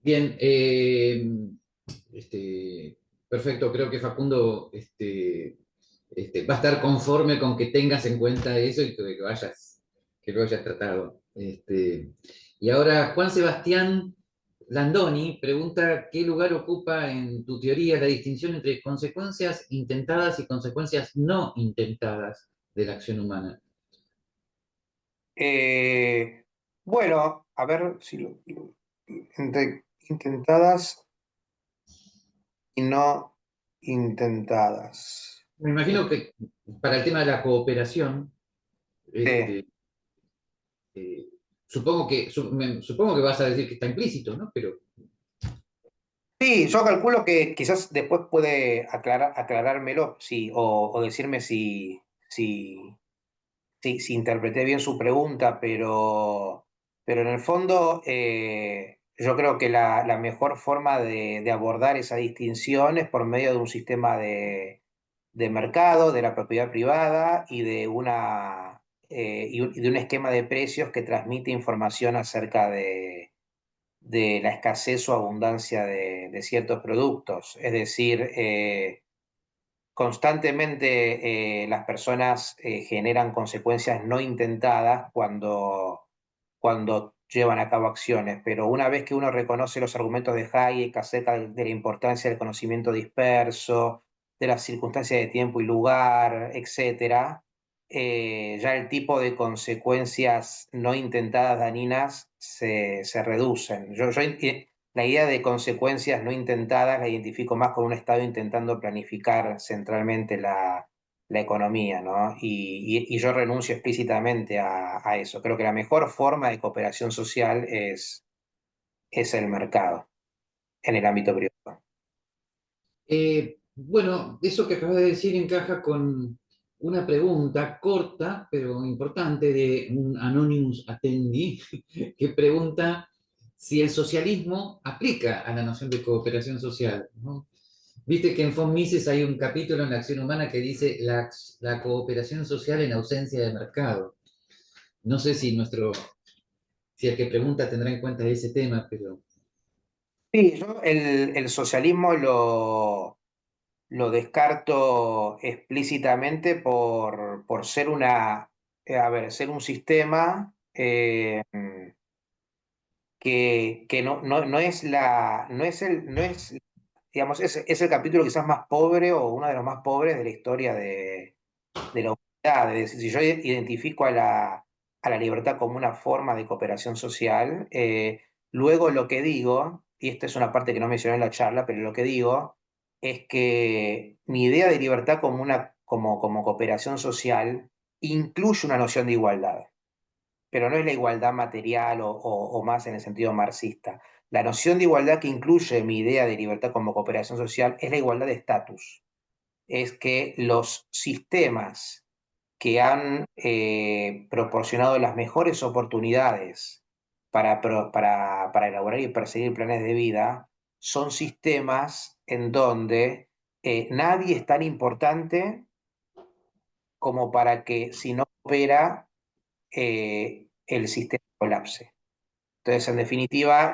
Bien, este, perfecto, creo que Facundo va a estar conforme con que tengas en cuenta eso y que lo hayas tratado. Y ahora Juan Sebastián Landoni pregunta: ¿qué lugar ocupa en tu teoría la distinción entre consecuencias intentadas y consecuencias no intentadas de la acción humana? Eh, bueno, a ver si entre intentadas y no intentadas. Me imagino que para el tema de la cooperación, Sí. este, supongo que vas a decir que está implícito, ¿no? Pero Sí, yo calculo que quizás después puede aclarármelo, sí, o decirme si interpreté bien su pregunta, pero en el fondo yo creo que la mejor forma de abordar esa distinción es por medio de un sistema de mercado, de la propiedad privada y de un esquema de precios que transmite información acerca de la escasez o abundancia de ciertos productos. Es decir, constantemente las personas generan consecuencias no intentadas cuando llevan a cabo acciones, pero una vez que uno reconoce los argumentos de Hayek acerca de la importancia del conocimiento disperso, de las circunstancias de tiempo y lugar, etcétera, ya el tipo de consecuencias no intentadas dañinas se reducen. La idea de consecuencias no intentadas la identifico más con un Estado intentando planificar centralmente la economía, ¿no? Y yo renuncio explícitamente a eso. Creo que la mejor forma de cooperación social es el mercado en el ámbito privado. bueno, eso que acabas de decir encaja con una pregunta corta, pero importante, de un Anonymous Attendee, que pregunta si el socialismo aplica a la noción de cooperación social, ¿no? Viste que en Von Mises hay un capítulo en la acción humana que dice la cooperación social en ausencia de mercado. No sé si el que pregunta tendrá en cuenta ese tema, pero Sí, yo el socialismo lo descarto explícitamente por ser ser un sistema que no es digamos, es el capítulo quizás más pobre o uno de los más pobres de la historia de la humanidad. Es decir, si yo identifico a la libertad como una forma de cooperación social, luego lo que digo, y esta es una parte que no mencioné en la charla, pero lo que digo es que mi idea de libertad como cooperación social incluye una noción de igualdad, pero no es la igualdad material o más en el sentido marxista. La noción de igualdad que incluye mi idea de libertad como cooperación social es la igualdad de estatus. Es que los sistemas que han proporcionado las mejores oportunidades para elaborar y perseguir planes de vida son sistemas en donde nadie es tan importante como para que si no opera el sistema colapse. Entonces, en definitiva,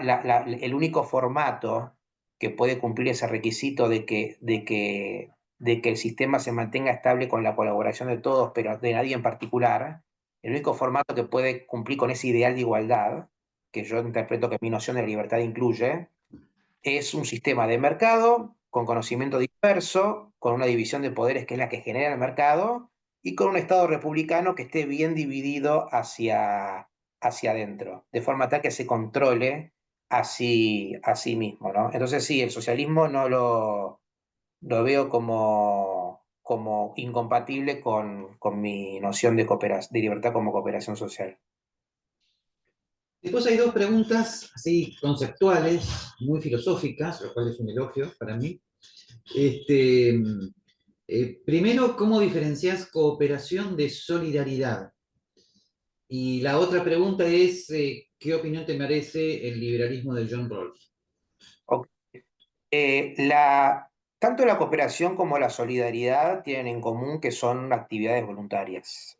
el único formato que puede cumplir ese requisito de que el sistema se mantenga estable con la colaboración de todos, pero de nadie en particular, el único formato que puede cumplir con ese ideal de igualdad, que yo interpreto que mi noción de libertad incluye, es un sistema de mercado con conocimiento disperso, con una división de poderes que es la que genera el mercado, y con un Estado republicano que esté bien dividido hacia adentro, de forma tal que se controle a sí mismo, ¿no? Entonces sí, el socialismo no lo veo como incompatible con mi noción de libertad como cooperación social. Después hay dos preguntas así conceptuales, muy filosóficas, lo cual es un elogio para mí. Este, Primero, ¿cómo diferencias cooperación de solidaridad? Y la otra pregunta es, ¿qué opinión te merece el liberalismo de John Rawls? Ok. Tanto la cooperación como la solidaridad tienen en común que son actividades voluntarias.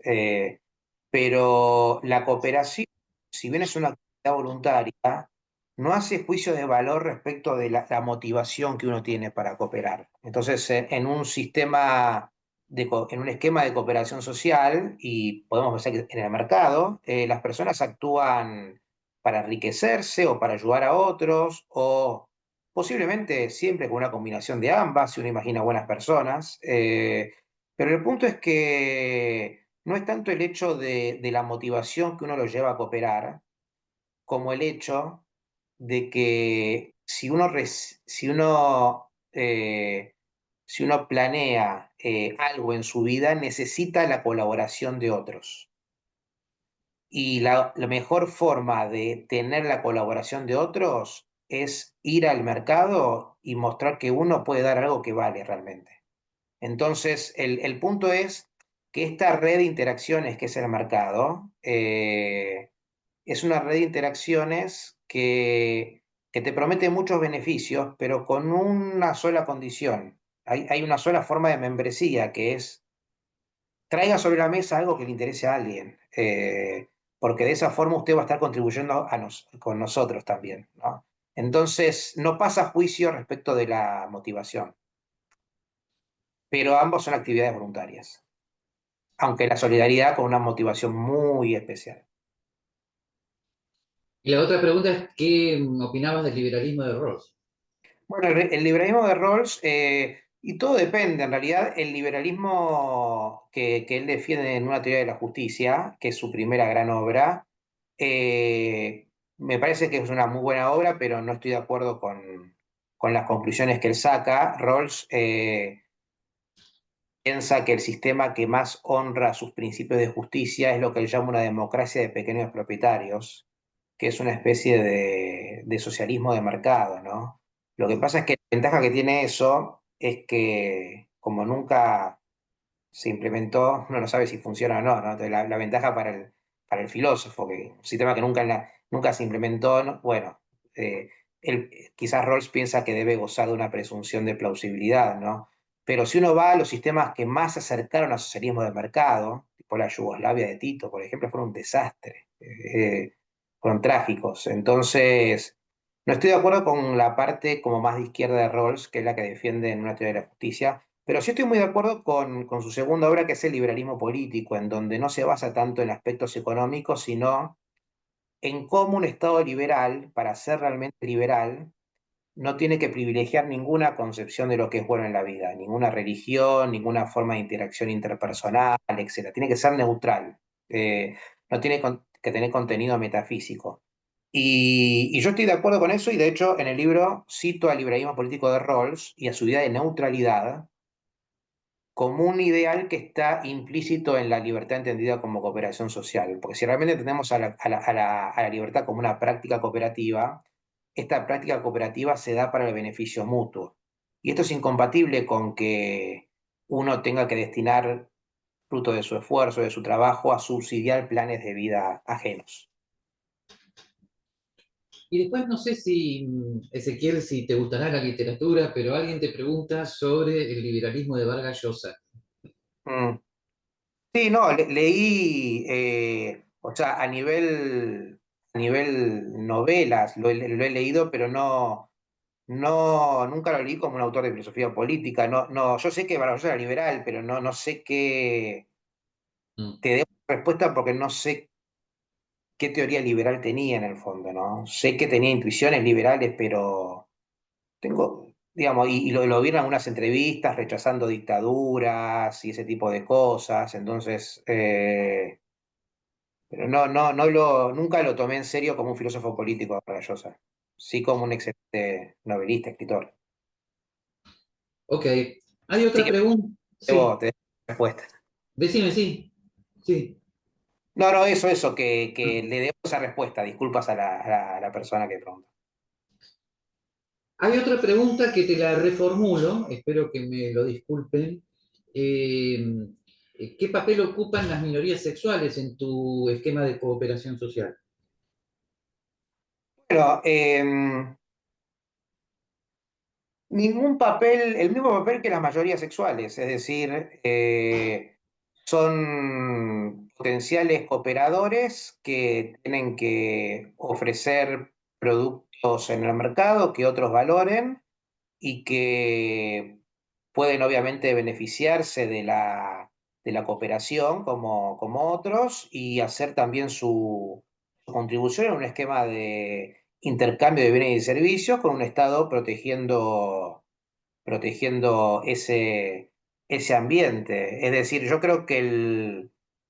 Pero la cooperación, si bien es una actividad voluntaria, no hace juicio de valor respecto de la motivación que uno tiene para cooperar. Entonces, en un sistema, en un esquema de cooperación social, y podemos pensar que en el mercado, las personas actúan para enriquecerse o para ayudar a otros, o posiblemente siempre con una combinación de ambas, si uno imagina buenas personas. Pero el punto es que no es tanto el hecho de la motivación que uno lo lleva a cooperar, como el hecho de que si uno planea algo en su vida, necesita la colaboración de otros. Y la mejor forma de tener la colaboración de otros es ir al mercado y mostrar que uno puede dar algo que vale realmente. Entonces, el punto es que esta red de interacciones que es el mercado, es una red de interacciones que te promete muchos beneficios, pero con una sola condición. Hay una sola forma de membresía, que es traiga sobre la mesa algo que le interese a alguien, porque de esa forma usted va a estar contribuyendo con nosotros también, ¿no? Entonces, no pasa juicio respecto de la motivación, pero ambos son actividades voluntarias, aunque la solidaridad con una motivación muy especial. Y la otra pregunta es, ¿qué opinabas del liberalismo de Rawls? Bueno, el liberalismo de Rawls, y todo depende, en realidad, el liberalismo que él defiende en una teoría de la justicia, que es su primera gran obra, me parece que es una muy buena obra, pero no estoy de acuerdo con las conclusiones que él saca. Rawls piensa que el sistema que más honra sus principios de justicia es lo que él llama una democracia de pequeños propietarios, que es una especie de socialismo de mercado, ¿no? Lo que pasa es que la ventaja que tiene eso es que como nunca se implementó, uno no sabe si funciona o no, ¿no? Entonces, la ventaja para el filósofo, que un sistema que nunca se implementó, ¿no? Bueno, quizás Rawls piensa que debe gozar de una presunción de plausibilidad, ¿no? Pero si uno va a los sistemas que más se acercaron al socialismo de mercado, tipo la Yugoslavia de Tito, por ejemplo, fueron un desastre, fueron trágicos. Entonces, no estoy de acuerdo con la parte como más de izquierda de Rawls, que es la que defiende en una teoría de la justicia, pero sí estoy muy de acuerdo con su segunda obra, que es el liberalismo político, en donde no se basa tanto en aspectos económicos, sino en cómo un Estado liberal, para ser realmente liberal, no tiene que privilegiar ninguna concepción de lo que es bueno en la vida, ninguna religión, ninguna forma de interacción interpersonal, etc. Tiene que ser neutral, no tiene que tener contenido metafísico. Y yo estoy de acuerdo con eso, y de hecho en el libro cito al liberalismo político de Rawls y a su idea de neutralidad como un ideal que está implícito en la libertad entendida como cooperación social. Porque si realmente entendemos a la libertad como una práctica cooperativa, esta práctica cooperativa se da para el beneficio mutuo. Y esto es incompatible con que uno tenga que destinar fruto de su esfuerzo, de su trabajo, a subsidiar planes de vida ajenos. Y después no sé si, Ezequiel, si te gustará la literatura, pero alguien te pregunta sobre el liberalismo de Vargas Llosa. Mm. Sí, no, leí, o sea, a nivel novelas lo he leído, pero nunca lo leí como un autor de filosofía política. No, no, yo sé que Vargas Llosa era liberal, pero no sé qué, Mm. te debo respuesta porque no sé qué teoría liberal tenía en el fondo, ¿no? Sé que tenía intuiciones liberales, pero tengo, digamos, y lo vi en algunas entrevistas rechazando dictaduras y ese tipo de cosas, entonces, pero nunca lo tomé en serio como un filósofo político Vargallosa, sí como un excelente novelista, escritor. Ok. Hay Así otra que pregunta. debo Sí, te debo respuesta. decime, sí. Sí. No, eso, que le debo esa respuesta, disculpas a la persona que pregunta. Hay otra pregunta que te la reformulo, espero que me lo disculpen. Eh, ¿Qué papel ocupan las minorías sexuales en tu esquema de cooperación social? Bueno, ningún papel, el mismo papel que las mayorías sexuales, es decir, son potenciales cooperadores que tienen que ofrecer productos en el mercado que otros valoren y que pueden obviamente beneficiarse de la cooperación como otros y hacer también su contribución en un esquema de intercambio de bienes y servicios con un Estado protegiendo ese ambiente. Es decir, yo creo que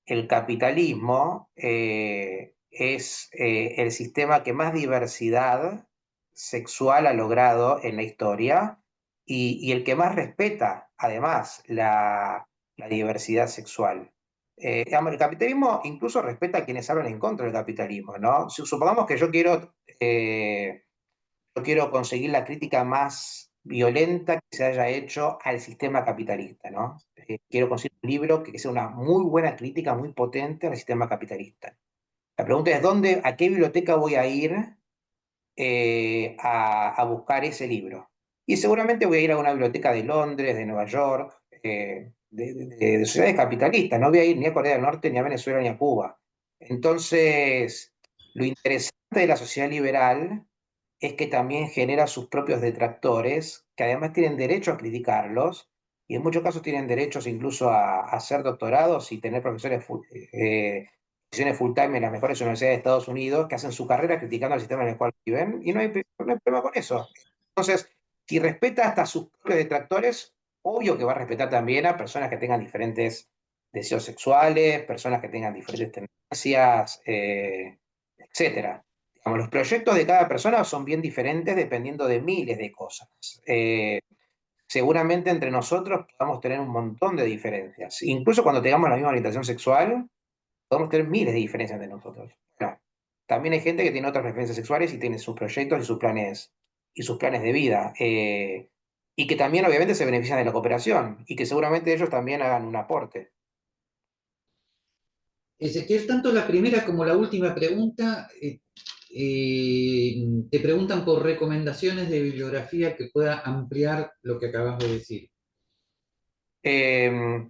el capitalismo es el sistema que más diversidad sexual ha logrado en la historia y el que más respeta, además, la diversidad sexual. Digamos, el capitalismo incluso respeta a quienes hablan en contra del capitalismo, ¿no? Supongamos que yo quiero conseguir la crítica más violenta que se haya hecho al sistema capitalista, ¿no? Quiero conseguir un libro que sea una muy buena crítica, muy potente al sistema capitalista. La pregunta es, a qué biblioteca voy a ir a buscar ese libro? Y seguramente voy a ir a una biblioteca de Londres, de Nueva York, de ciudades capitalistas. No voy a ir ni a Corea del Norte, ni a Venezuela, ni a Cuba. Entonces, lo interesante de la sociedad liberal es que también genera sus propios detractores, que además tienen derecho a criticarlos, y en muchos casos tienen derechos incluso a hacer doctorados y tener posiciones full time en las mejores universidades de Estados Unidos, que hacen su carrera criticando el sistema en el cual viven, y no hay problema con eso. Entonces, si respeta hasta sus propios detractores, obvio que va a respetar también a personas que tengan diferentes deseos sexuales, personas que tengan diferentes tendencias, etcétera. Digamos, los proyectos de cada persona son bien diferentes dependiendo de miles de cosas. Seguramente entre nosotros podamos tener un montón de diferencias. Incluso cuando tengamos la misma orientación sexual, podemos tener miles de diferencias entre nosotros. Bueno, también hay gente que tiene otras preferencias sexuales y tiene sus proyectos y sus planes de vida. Y que también obviamente se benefician de la cooperación y que seguramente ellos también hagan un aporte. Ezequiel, tanto la primera como la última pregunta te preguntan por recomendaciones de bibliografía que pueda ampliar lo que acabas de decir. Eh,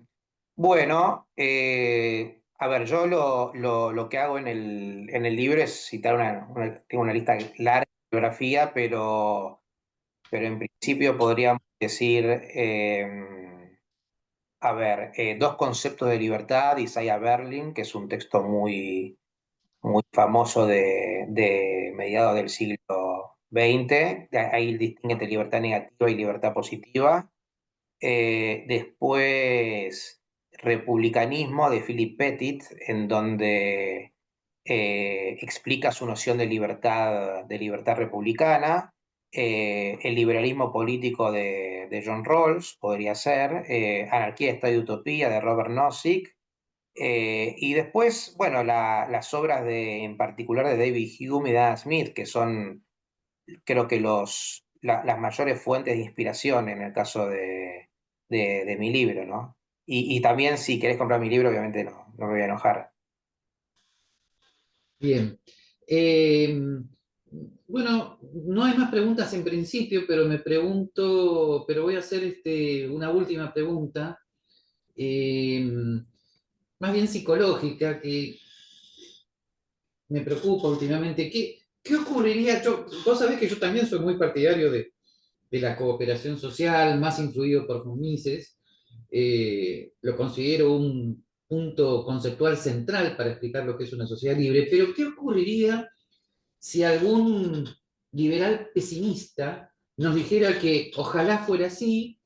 bueno, a ver, yo lo que hago en el libro es citar tengo una lista larga de bibliografía, pero en principio podríamos decir, a ver, Dos conceptos de libertad, Isaiah Berlin, que es un texto muy famoso de mediados del siglo XX. Ahí distingue entre libertad negativa y libertad positiva. Después, Republicanismo de Philip Pettit, en donde explica su noción de libertad republicana. El liberalismo político de John Rawls, podría ser. Anarquía, Estado y Utopía de Robert Nozick. Y después, bueno, las obras en particular de David Hume y de Adam Smith, que son, creo que las mayores fuentes de inspiración en el caso de mi libro, ¿no? Y también si querés comprar mi libro, obviamente no me voy a enojar. Bien. Eh, Bueno, no hay más preguntas en principio, pero me pregunto, pero voy a hacer una última pregunta, eh, más bien psicológica, que me preocupa últimamente. ¿Qué ocurriría? Vos sabés que yo también soy muy partidario de la cooperación social, más influido por Mises. Lo considero un punto conceptual central para explicar lo que es una sociedad libre, pero ¿qué ocurriría si algún liberal pesimista nos dijera que ojalá fuera así,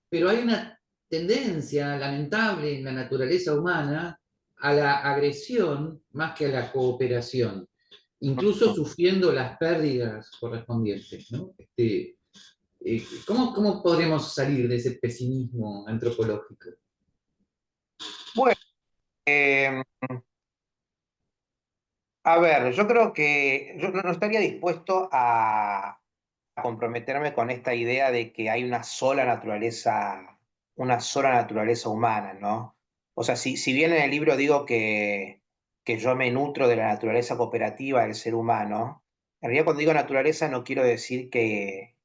pero hay una tendencia lamentable en la naturaleza humana a la agresión más que a la cooperación, incluso sufriendo las pérdidas correspondientes, ¿no? ¿Cómo podremos salir de ese pesimismo antropológico? Bueno, eh, a ver, yo creo que yo no estaría dispuesto a comprometerme con esta idea de que hay una sola naturaleza humana, ¿no? O sea, si bien en el libro digo que yo me nutro de la naturaleza cooperativa del ser humano, en realidad cuando digo naturaleza no quiero decir que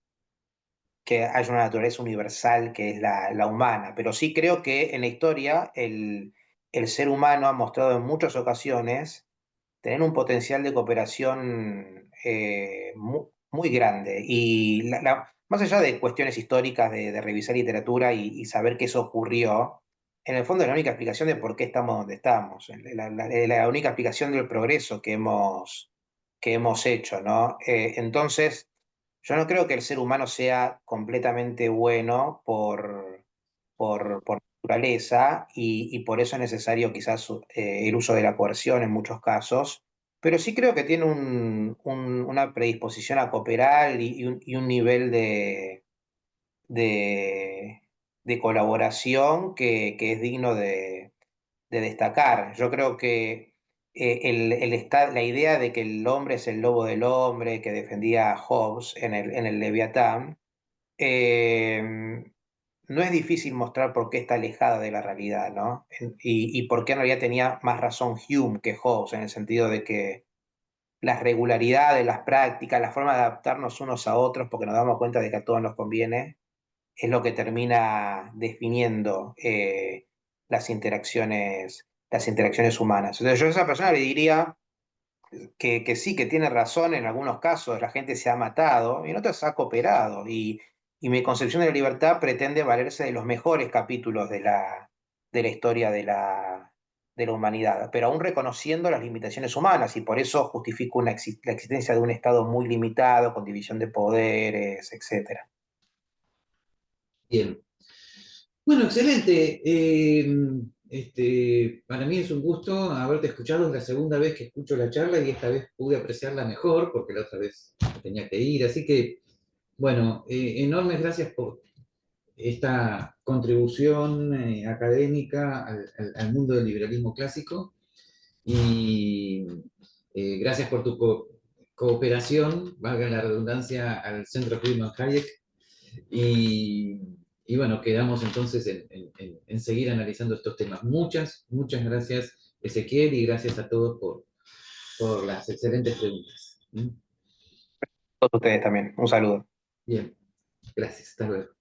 haya una naturaleza universal que es la humana, pero sí creo que en la historia el ser humano ha mostrado en muchas ocasiones tener un potencial de cooperación muy grande. Y más allá de cuestiones históricas, de revisar literatura y saber que eso ocurrió, en el fondo es la única explicación de por qué estamos donde estamos, la única explicación del progreso que hemos hecho, ¿no? Entonces, yo no creo que el ser humano sea completamente bueno por naturaleza y por eso es necesario quizás el uso de la coerción en muchos casos, pero sí creo que tiene una predisposición a cooperar y un nivel de, de colaboración que es digno de destacar. Yo creo que la idea de que el hombre es el lobo del hombre que defendía a Hobbes en el Leviatán, eh, no es difícil mostrar por qué está alejada de la realidad, ¿no? Y por qué en realidad tenía más razón Hume que Hobbes, en el sentido de que las regularidades, las prácticas, la forma de adaptarnos unos a otros, porque nos damos cuenta de que a todos nos conviene, es lo que termina definiendo las interacciones humanas. Entonces yo a esa persona le diría que sí, que tiene razón, en algunos casos la gente se ha matado y en otros ha cooperado. Y mi concepción de la libertad pretende valerse de los mejores capítulos de la historia de la humanidad, pero aún reconociendo las limitaciones humanas, y por eso justifico la existencia de un Estado muy limitado, con división de poderes, etcétera. Bien. Bueno, excelente. Para mí es un gusto haberte escuchado. Es la segunda vez que escucho la charla y esta vez pude apreciarla mejor porque la otra vez tenía que ir. Así que, bueno, enormes gracias por esta contribución académica al mundo del liberalismo clásico y gracias por tu cooperación, valga la redundancia, al Centro Friedman Hayek. Y, y bueno, quedamos entonces en seguir analizando estos temas. Muchas gracias, Ezequiel, y gracias a todos por las excelentes preguntas. ¿Mm? Todos ustedes también. Un saludo. Bien, gracias. Hasta luego.